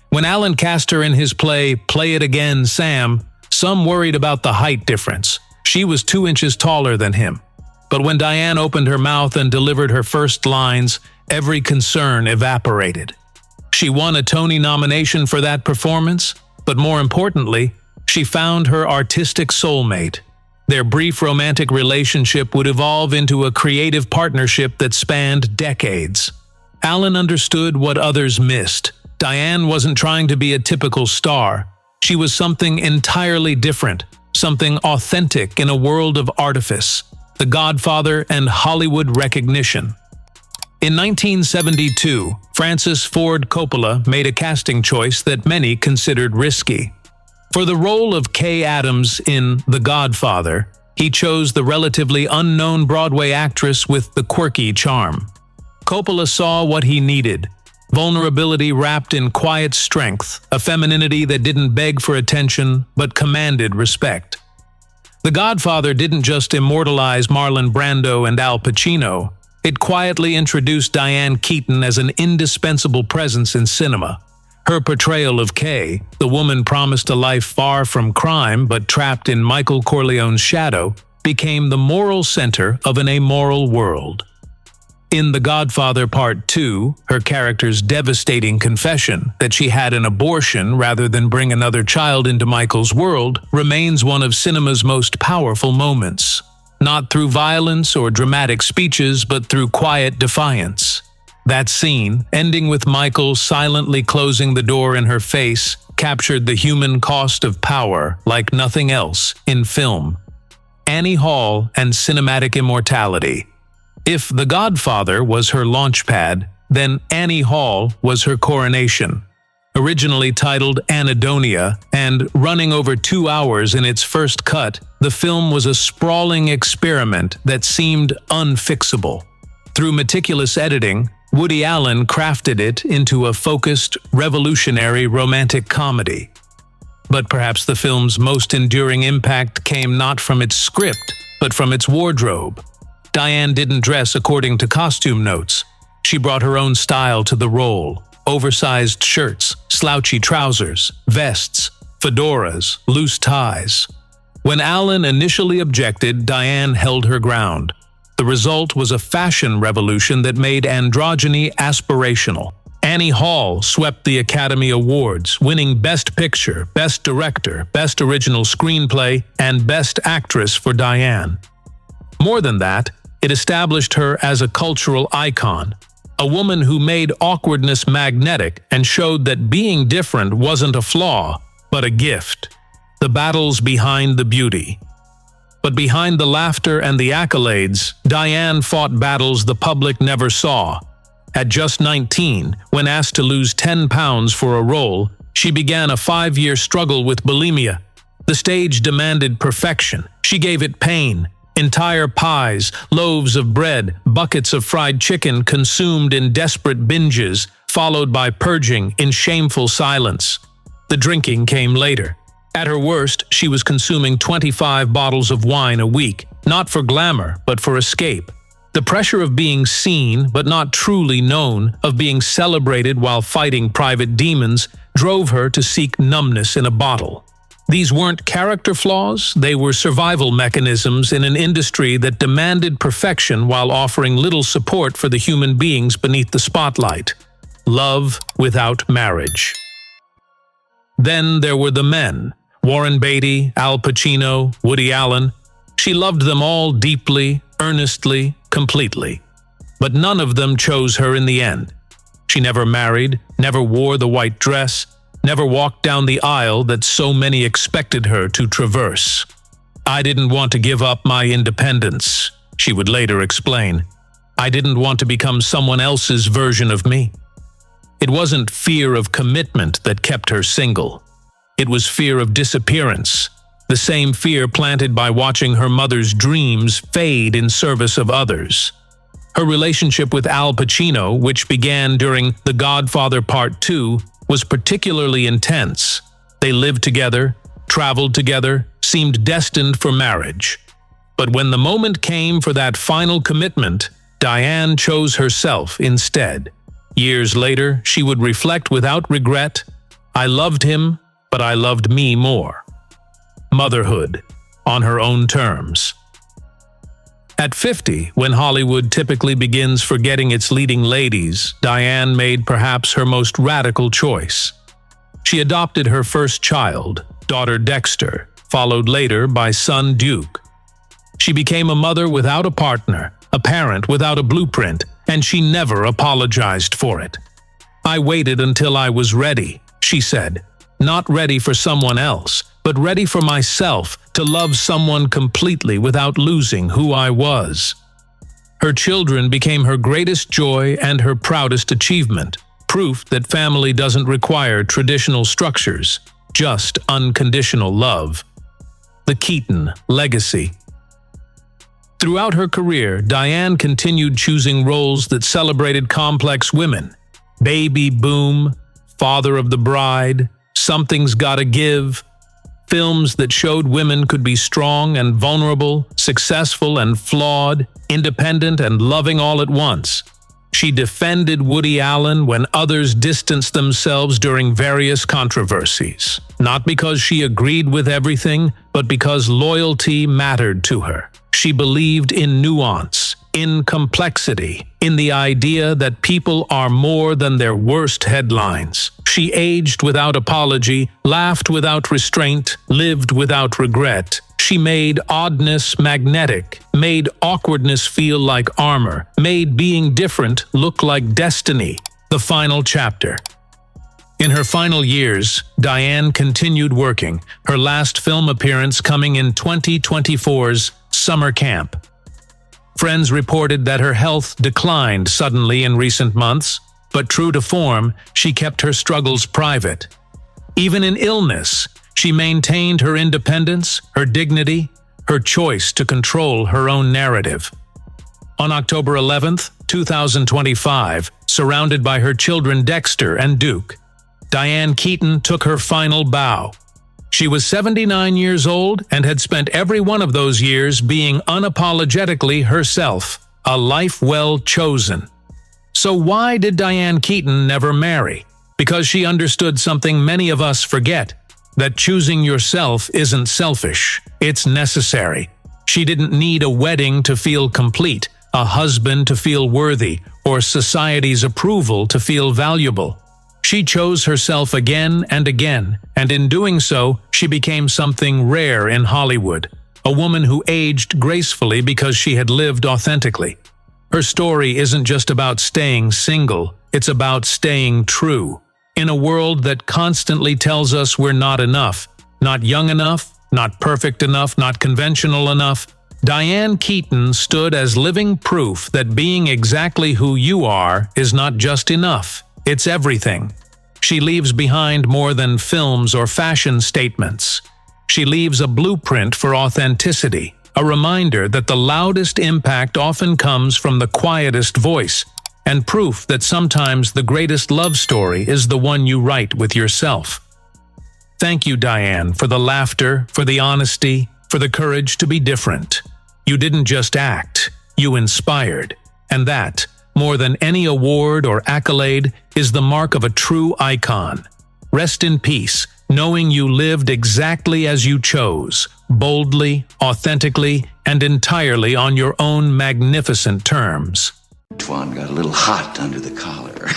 When Allen cast her in his play Play It Again, Sam, some worried about the height difference. She was 2 inches taller than him. But when Diane opened her mouth and delivered her first lines, every concern evaporated. She won a Tony nomination for that performance, but more importantly, she found her artistic soulmate. Their brief romantic relationship would evolve into a creative partnership that spanned decades. Allen understood what others missed. Diane wasn't trying to be a typical star. She was something entirely different, something authentic in a world of artifice, The Godfather and Hollywood recognition. In 1972, Francis Ford Coppola made a casting choice that many considered risky. For the role of Kay Adams in The Godfather, he chose the relatively unknown Broadway actress with the quirky charm. Coppola saw what he needed: vulnerability wrapped in quiet strength, a femininity that didn't beg for attention but commanded respect. The Godfather didn't just immortalize Marlon Brando and Al Pacino, It quietly introduced Diane Keaton as an indispensable presence in cinema. Her portrayal of Kay, the woman promised a life far from crime but trapped in Michael Corleone's shadow, became the moral center of an amoral world. In The Godfather Part 2, her character's devastating confession that she had an abortion rather than bring another child into Michael's world remains one of cinema's most powerful moments. Not through violence or dramatic speeches, but through quiet defiance. That scene, ending with Michael silently closing the door in her face, captured the human cost of power like nothing else in film. Annie Hall and cinematic immortality. If The Godfather was her launchpad, then Annie Hall was her coronation. Originally titled Anhedonia and running over 2 hours in its first cut, the film was a sprawling experiment that seemed unfixable. Through meticulous editing, Woody Allen crafted it into a focused, revolutionary romantic comedy. But perhaps the film's most enduring impact came not from its script, but from its wardrobe. Diane didn't dress according to costume notes. She brought her own style to the role. Oversized shirts, slouchy trousers, vests, fedoras, loose ties. When Allen initially objected, Diane held her ground. The result was a fashion revolution that made androgyny aspirational. Annie Hall swept the Academy Awards, winning Best Picture, Best Director, Best Original Screenplay, and Best Actress for Diane. More than that, it established her as a cultural icon, a woman who made awkwardness magnetic and showed that being different wasn't a flaw, but a gift. The battles behind the beauty. But behind the laughter and the accolades, Diane fought battles the public never saw. At just 19, when asked to lose 10 pounds for a role, she began a 5-year struggle with bulimia. The stage demanded perfection. She gave it pain. Entire pies, loaves of bread, buckets of fried chicken consumed in desperate binges, followed by purging in shameful silence. The drinking came later. At her worst, she was consuming 25 bottles of wine a week, not for glamour, but for escape. The pressure of being seen, but not truly known, of being celebrated while fighting private demons, drove her to seek numbness in a bottle. These weren't character flaws, they were survival mechanisms in an industry that demanded perfection while offering little support for the human beings beneath the spotlight. Love without marriage. Then there were the men. Warren Beatty, Al Pacino, Woody Allen. She loved them all deeply, earnestly, completely. But none of them chose her in the end. She never married, never wore the white dress, never walked down the aisle that so many expected her to traverse. "I didn't want to give up my independence," she would later explain. "I didn't want to become someone else's version of me." It wasn't fear of commitment that kept her single. It was fear of disappearance, the same fear planted by watching her mother's dreams fade in service of others. Her relationship with Al Pacino, which began during The Godfather Part 2, was particularly intense. They lived together, traveled together, seemed destined for marriage. But when the moment came for that final commitment, Diane chose herself instead. Years later, she would reflect without regret, "I loved him, but I loved me more." Motherhood, on her own terms. At 50, when Hollywood typically begins forgetting its leading ladies, Diane made perhaps her most radical choice. She adopted her first child, daughter Dexter, followed later by son Duke. She became a mother without a partner, a parent without a blueprint, and she never apologized for it. "I waited until I was ready," she said. "Not ready for someone else, but ready for myself, to love someone completely without losing who I was." Her children became her greatest joy and her proudest achievement, proof that family doesn't require traditional structures, just unconditional love. The Keaton legacy. Throughout her career, Diane continued choosing roles that celebrated complex women. Baby Boom, Father of the Bride, Something's Gotta Give. Films that showed women could be strong and vulnerable, successful and flawed, independent and loving all at once. She defended Woody Allen when others distanced themselves during various controversies, not because she agreed with everything, but because loyalty mattered to her. She believed in nuance, in complexity, in the idea that people are more than their worst headlines. She aged without apology, laughed without restraint, lived without regret. She made oddness magnetic, made awkwardness feel like armor, made being different look like destiny. The final chapter. In her final years, Diane continued working, her last film appearance coming in 2024's Summer Camp. Friends reported that her health declined suddenly in recent months, but true to form, she kept her struggles private. Even in illness, she maintained her independence, her dignity, her choice to control her own narrative. On October 11, 2025, surrounded by her children Dexter and Duke, Diane Keaton took her final bow. She was 79 years old and had spent every one of those years being unapologetically herself, a life well chosen. So why did Diane Keaton never marry? Because she understood something many of us forget, that choosing yourself isn't selfish, it's necessary. She didn't need a wedding to feel complete, a husband to feel worthy, or society's approval to feel valuable. She chose herself again and again, and in doing so, she became something rare in Hollywood, a woman who aged gracefully because she had lived authentically. Her story isn't just about staying single, it's about staying true. In a world that constantly tells us we're not enough, not young enough, not perfect enough, not conventional enough, Diane Keaton stood as living proof that being exactly who you are is not just enough, it's everything. She leaves behind more than films or fashion statements. She leaves a blueprint for authenticity, a reminder that the loudest impact often comes from the quietest voice, and proof that sometimes the greatest love story is the one you write with yourself. Thank you, Diane, for the laughter, for the honesty, for the courage to be different. You didn't just act, you inspired. And that, more than any award or accolade, is the mark of a true icon. Rest in peace, knowing you lived exactly as you chose, boldly, authentically, and entirely on your own magnificent terms. Twan got a little hot under the collar.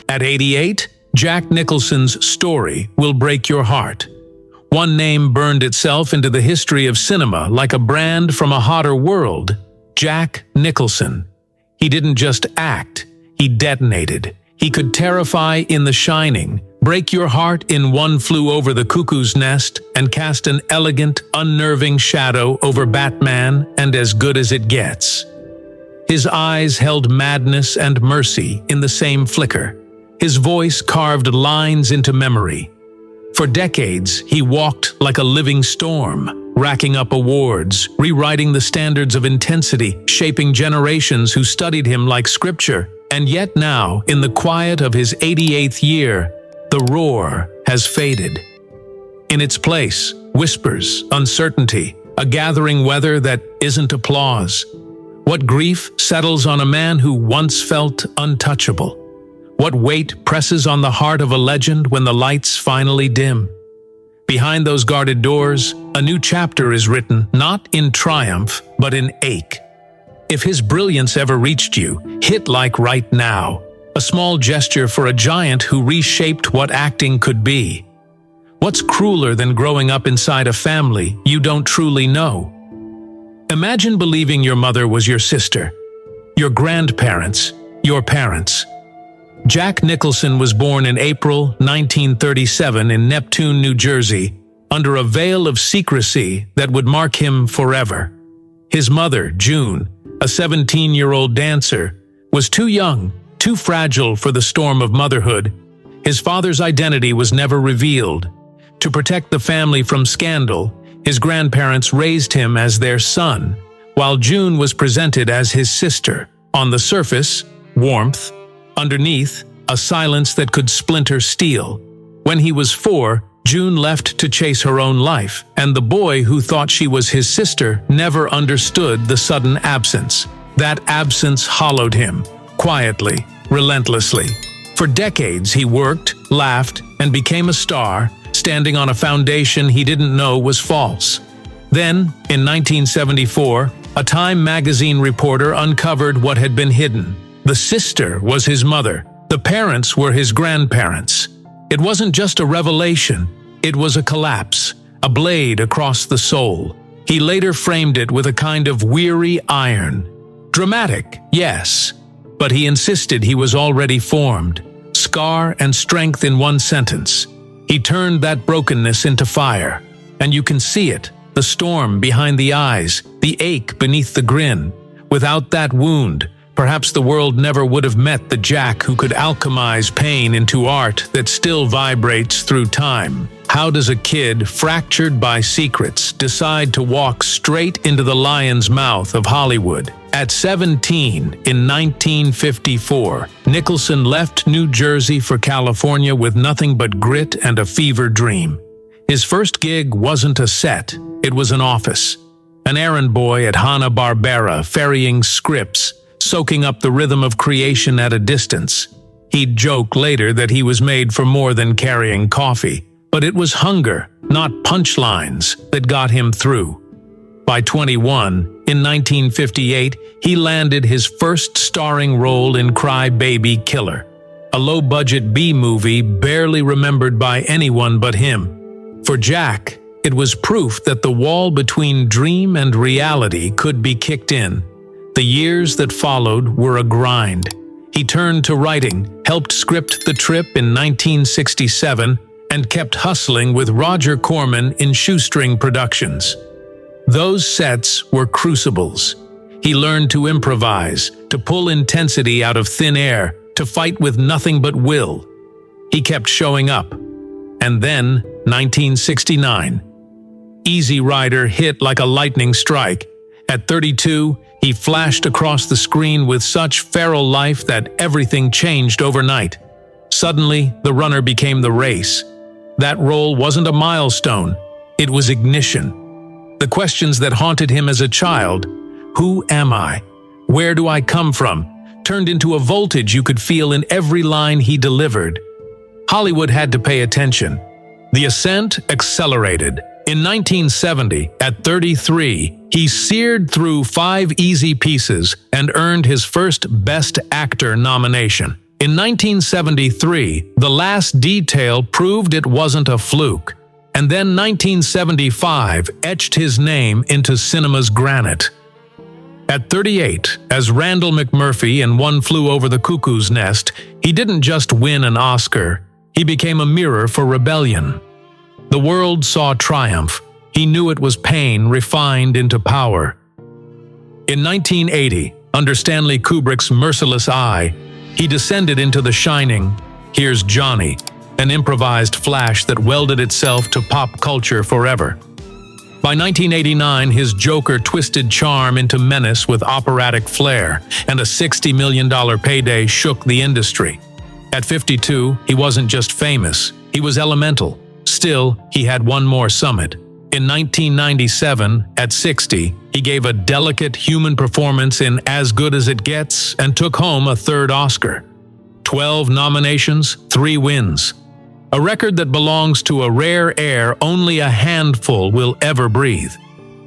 At 88, Jack Nicholson's story will break your heart. One name burned itself into the history of cinema like a brand from a hotter world: Jack Nicholson. He didn't just act, he detonated. He could terrify in The Shining, break your heart in One Flew Over the Cuckoo's Nest, and cast an elegant, unnerving shadow over Batman and As Good as It Gets. His eyes held madness and mercy in the same flicker. His voice carved lines into memory. For decades, he walked like a living storm, racking up awards, rewriting the standards of intensity, shaping generations who studied him like scripture. And yet now, in the quiet of his 88th year, the roar has faded. In its place, whispers, uncertainty, a gathering weather that isn't applause. What grief settles on a man who once felt untouchable? What weight presses on the heart of a legend when the lights finally dim? Behind those guarded doors, a new chapter is written, not in triumph, but in ache. If his brilliance ever reached you, hit like right now. A small gesture for a giant who reshaped what acting could be. What's crueler than growing up inside a family you don't truly know? Imagine believing your mother was your sister, your grandparents, your parents. Jack Nicholson was born in April 1937 in Neptune, New Jersey, under a veil of secrecy that would mark him forever. His mother, June, a 17-year-old dancer, was too young, too fragile for the storm of motherhood. His father's identity was never revealed. To protect the family from scandal, his grandparents raised him as their son, while June was presented as his sister. On the surface, warmth. Underneath, a silence that could splinter steel. When he was 4, June left to chase her own life, and the boy who thought she was his sister never understood the sudden absence. That absence hollowed him, quietly, relentlessly. For decades he worked, laughed, and became a star, standing on a foundation he didn't know was false. Then, in 1974, a Time magazine reporter uncovered what had been hidden. The sister was his mother. The parents were his grandparents. It wasn't just a revelation. It was a collapse, a blade across the soul. He later framed it with a kind of weary iron. Dramatic, yes, but he insisted he was already formed. Scar and strength in one sentence. He turned that brokenness into fire. And you can see it, the storm behind the eyes, the ache beneath the grin. Without that wound, perhaps the world never would have met the Jack who could alchemize pain into art that still vibrates through time. How does a kid, fractured by secrets, decide to walk straight into the lion's mouth of Hollywood? At 17, in 1954, Nicholson left New Jersey for California with nothing but grit and a fever dream. His first gig wasn't a set, it was an office. An errand boy at Hanna-Barbera, ferrying scripts, soaking up the rhythm of creation at a distance. He'd joke later that he was made for more than carrying coffee, but it was hunger, not punchlines, that got him through. By 21, in 1958, he landed his first starring role in Cry Baby Killer, a low-budget B-movie barely remembered by anyone but him. For Jack, it was proof that the wall between dream and reality could be kicked in. The years that followed were a grind. He turned to writing, helped script The Trip in 1967, and kept hustling with Roger Corman in Shoestring Productions. Those sets were crucibles. He learned to improvise, to pull intensity out of thin air, to fight with nothing but will. He kept showing up. And then, 1969. Easy Rider hit like a lightning strike. At 32, he flashed across the screen with such feral life that everything changed overnight. Suddenly, the runner became the race. That role wasn't a milestone, it was ignition. The questions that haunted him as a child, who am I? Where do I come from? Turned into a voltage you could feel in every line he delivered. Hollywood had to pay attention. The ascent accelerated. In 1970, at 33, he seared through 5 easy pieces and earned his first Best Actor nomination. In 1973, The Last Detail proved it wasn't a fluke. And then 1975 etched his name into cinema's granite. At 38, as Randall McMurphy in One Flew Over the Cuckoo's Nest, he didn't just win an Oscar, he became a mirror for rebellion. The world saw triumph. He knew it was pain refined into power. In 1980, under Stanley Kubrick's merciless eye, he descended into The Shining. Here's Johnny, an improvised flash that welded itself to pop culture forever. By 1989, his Joker twisted charm into menace with operatic flair, and a $60 million payday shook the industry. At 52, he wasn't just famous, he was elemental. Still, he had one more summit. In 1997, at 60, he gave a delicate human performance in As Good as It Gets and took home a 3rd Oscar. 12 nominations, 3 wins. A record that belongs to a rare air only a handful will ever breathe.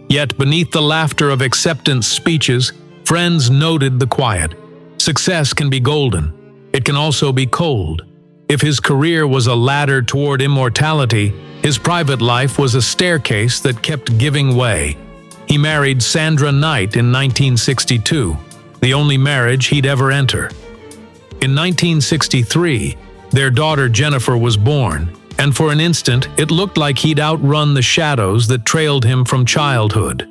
Yet beneath the laughter of acceptance speeches, friends noted the quiet. Success can be golden. It can also be cold. If his career was a ladder toward immortality, his private life was a staircase that kept giving way. He married Sandra Knight in 1962, the only marriage he'd ever enter. In 1963, their daughter Jennifer was born, and for an instant it looked like he'd outrun the shadows that trailed him from childhood.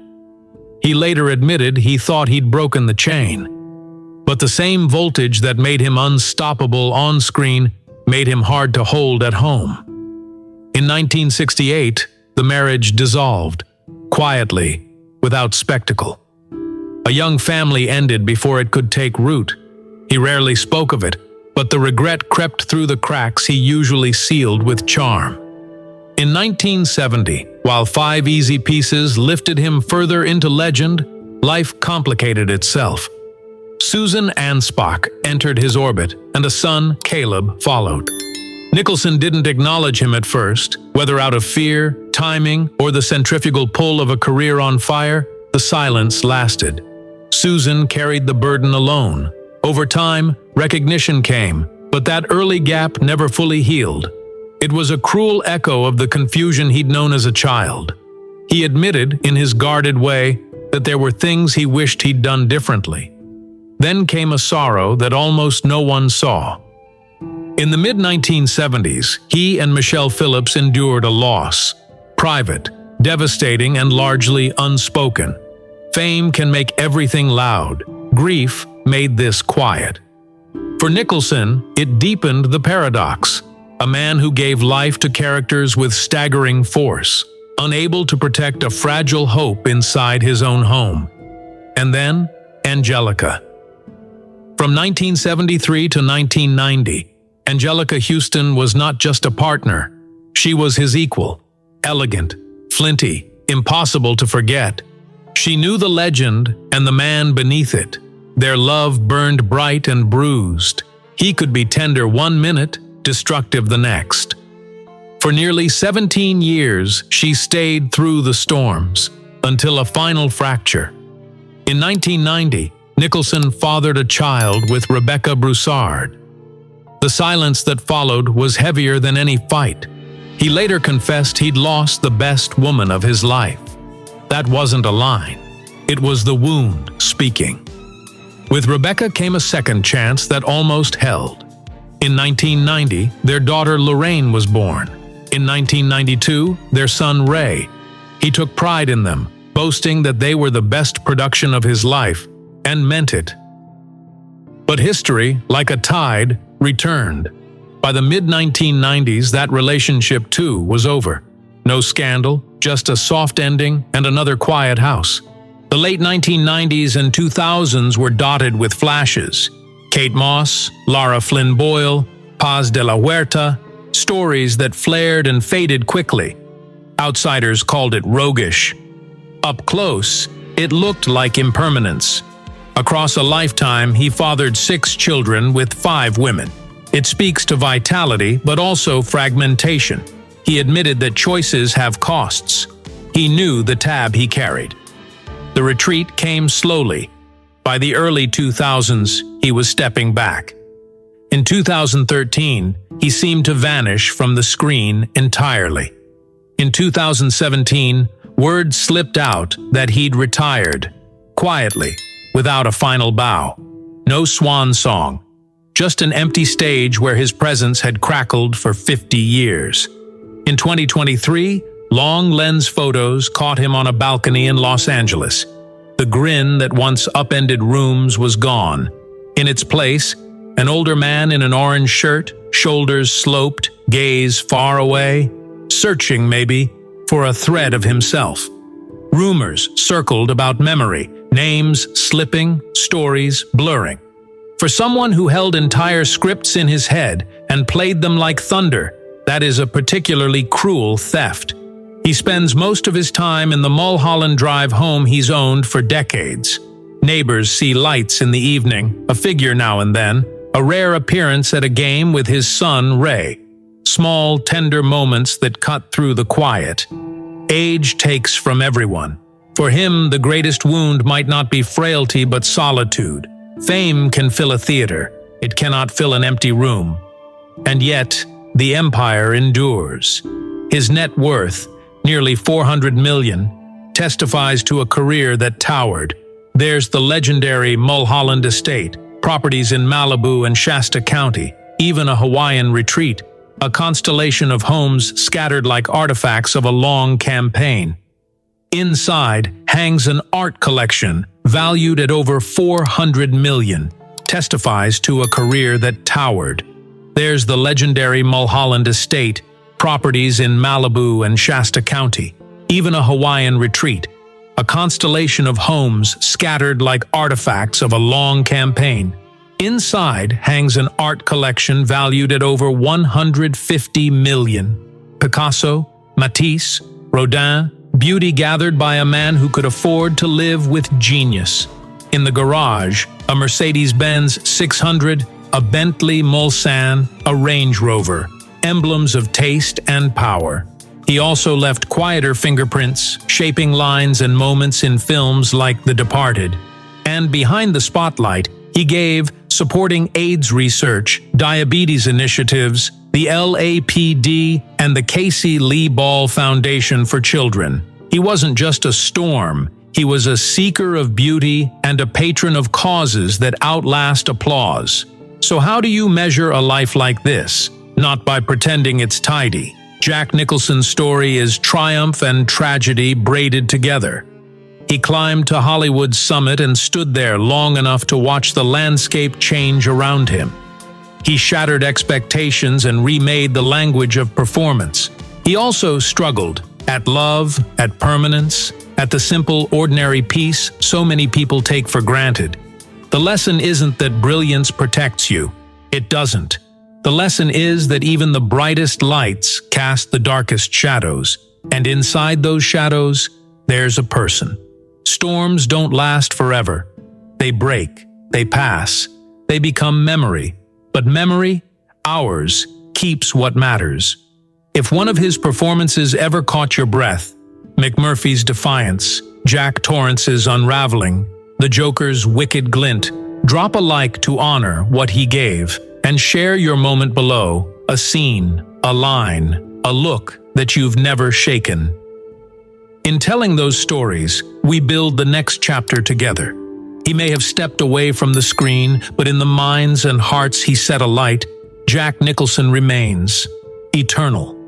He later admitted he thought he'd broken the chain. But the same voltage that made him unstoppable on screen made him hard to hold at home. In 1968, the marriage dissolved, quietly, without spectacle. A young family ended before it could take root. He rarely spoke of it, but the regret crept through the cracks he usually sealed with charm. In 1970, while 5 Easy Pieces lifted him further into legend, life complicated itself. Susan Anspach entered his orbit, and a son, Caleb, followed. Nicholson didn't acknowledge him at first, whether out of fear, timing, or the centrifugal pull of a career on fire. The silence lasted. Susan carried the burden alone. Over time, recognition came, but that early gap never fully healed. It was a cruel echo of the confusion he'd known as a child. He admitted, in his guarded way, that there were things he wished he'd done differently. Then came a sorrow that almost no one saw. In the mid-1970s, he and Michelle Phillips endured a loss. Private, devastating, and largely unspoken. Fame can make everything loud. Grief made this quiet. For Nicholson, it deepened the paradox. A man who gave life to characters with staggering force, unable to protect a fragile hope inside his own home. And then, Angelica. From 1973 to 1990, Angelica Houston was not just a partner. She was his equal. Elegant, flinty, impossible to forget. She knew the legend and the man beneath it. Their love burned bright and bruised. He could be tender one minute, destructive the next. For nearly 17 years, she stayed through the storms, until a final fracture. In 1990, Nicholson fathered a child with Rebecca Broussard. The silence that followed was heavier than any fight. He later confessed he'd lost the best woman of his life. That wasn't a line. It was the wound speaking. With Rebecca came a second chance that almost held. In 1990, their daughter Lorraine was born. In 1992, their son Ray. He took pride in them, boasting that they were the best production of his life, and meant it. But history, like a tide, returned. By the mid-1990s, that relationship too was over. No scandal, just a soft ending and another quiet house. The late 1990s and 2000s were dotted with flashes. Kate Moss, Lara Flynn Boyle, Paz de la Huerta, stories that flared and faded quickly. Outsiders called it roguish. Up close, it looked like impermanence. Across a lifetime, he fathered 6 children with 5 women. It speaks to vitality, but also fragmentation. He admitted that choices have costs. He knew the tab he carried. The retreat came slowly. By the early 2000s, he was stepping back. In 2013, he seemed to vanish from the screen entirely. In 2017, word slipped out that he'd retired, quietly, without a final bow. No swan song, just an empty stage where his presence had crackled for 50 years. In 2023, long lens photos caught him on a balcony in Los Angeles. The grin that once upended rooms was gone. In its place, an older man in an orange shirt, shoulders sloped, gaze far away, searching maybe for a thread of himself. Rumors circled about memory, names slipping, stories blurring. For someone who held entire scripts in his head and played them like thunder, that is a particularly cruel theft. He spends most of his time in the Mulholland Drive home he's owned for decades. Neighbors see lights in the evening, a figure now and then, a rare appearance at a game with his son Ray. Small, tender moments that cut through the quiet. Age takes from everyone. For him, the greatest wound might not be frailty but solitude. Fame can fill a theater. It cannot fill an empty room. And yet, the empire endures. His net worth, nearly $400 million, testifies to a career that towered. There's the legendary Mulholland Estate, properties in Malibu and Shasta County, even a Hawaiian retreat, a constellation of homes scattered like artifacts of a long campaign. Inside hangs an art collection valued at over $400 million, testifies to a career that towered. There's the legendary Mulholland Estate, properties in Malibu and Shasta County, even a Hawaiian retreat, a constellation of homes scattered like artifacts of a long campaign. Inside hangs an art collection valued at over $150 million. Picasso, Matisse, Rodin, beauty gathered by a man who could afford to live with genius. In the garage, a Mercedes-Benz 600, a Bentley Mulsanne, a Range Rover, emblems of taste and power. He also left quieter fingerprints, shaping lines and moments in films like The Departed. And behind the spotlight, he gave supporting AIDS research, diabetes initiatives, the LAPD, and the Casey Lee Ball Foundation for Children. He wasn't just a storm, he was a seeker of beauty and a patron of causes that outlast applause. So how do you measure a life like this? Not by pretending it's tidy. Jack Nicholson's story is triumph and tragedy braided together. He climbed to Hollywood's summit and stood there long enough to watch the landscape change around him. He shattered expectations and remade the language of performance. He also struggled at love, at permanence, at the simple, ordinary peace so many people take for granted. The lesson isn't that brilliance protects you. It doesn't. The lesson is that even the brightest lights cast the darkest shadows, and inside those shadows, there's a person. Storms don't last forever. They break, they pass, they become memory. But memory, ours, keeps what matters. If one of his performances ever caught your breath, McMurphy's Defiance, Jack Torrance's Unraveling, the Joker's Wicked Glint, drop a like to honor what he gave, and share your moment below, a scene, a line, a look that you've never shaken. In telling those stories, we build the next chapter together. He may have stepped away from the screen, but in the minds and hearts he set alight, Jack Nicholson remains eternal.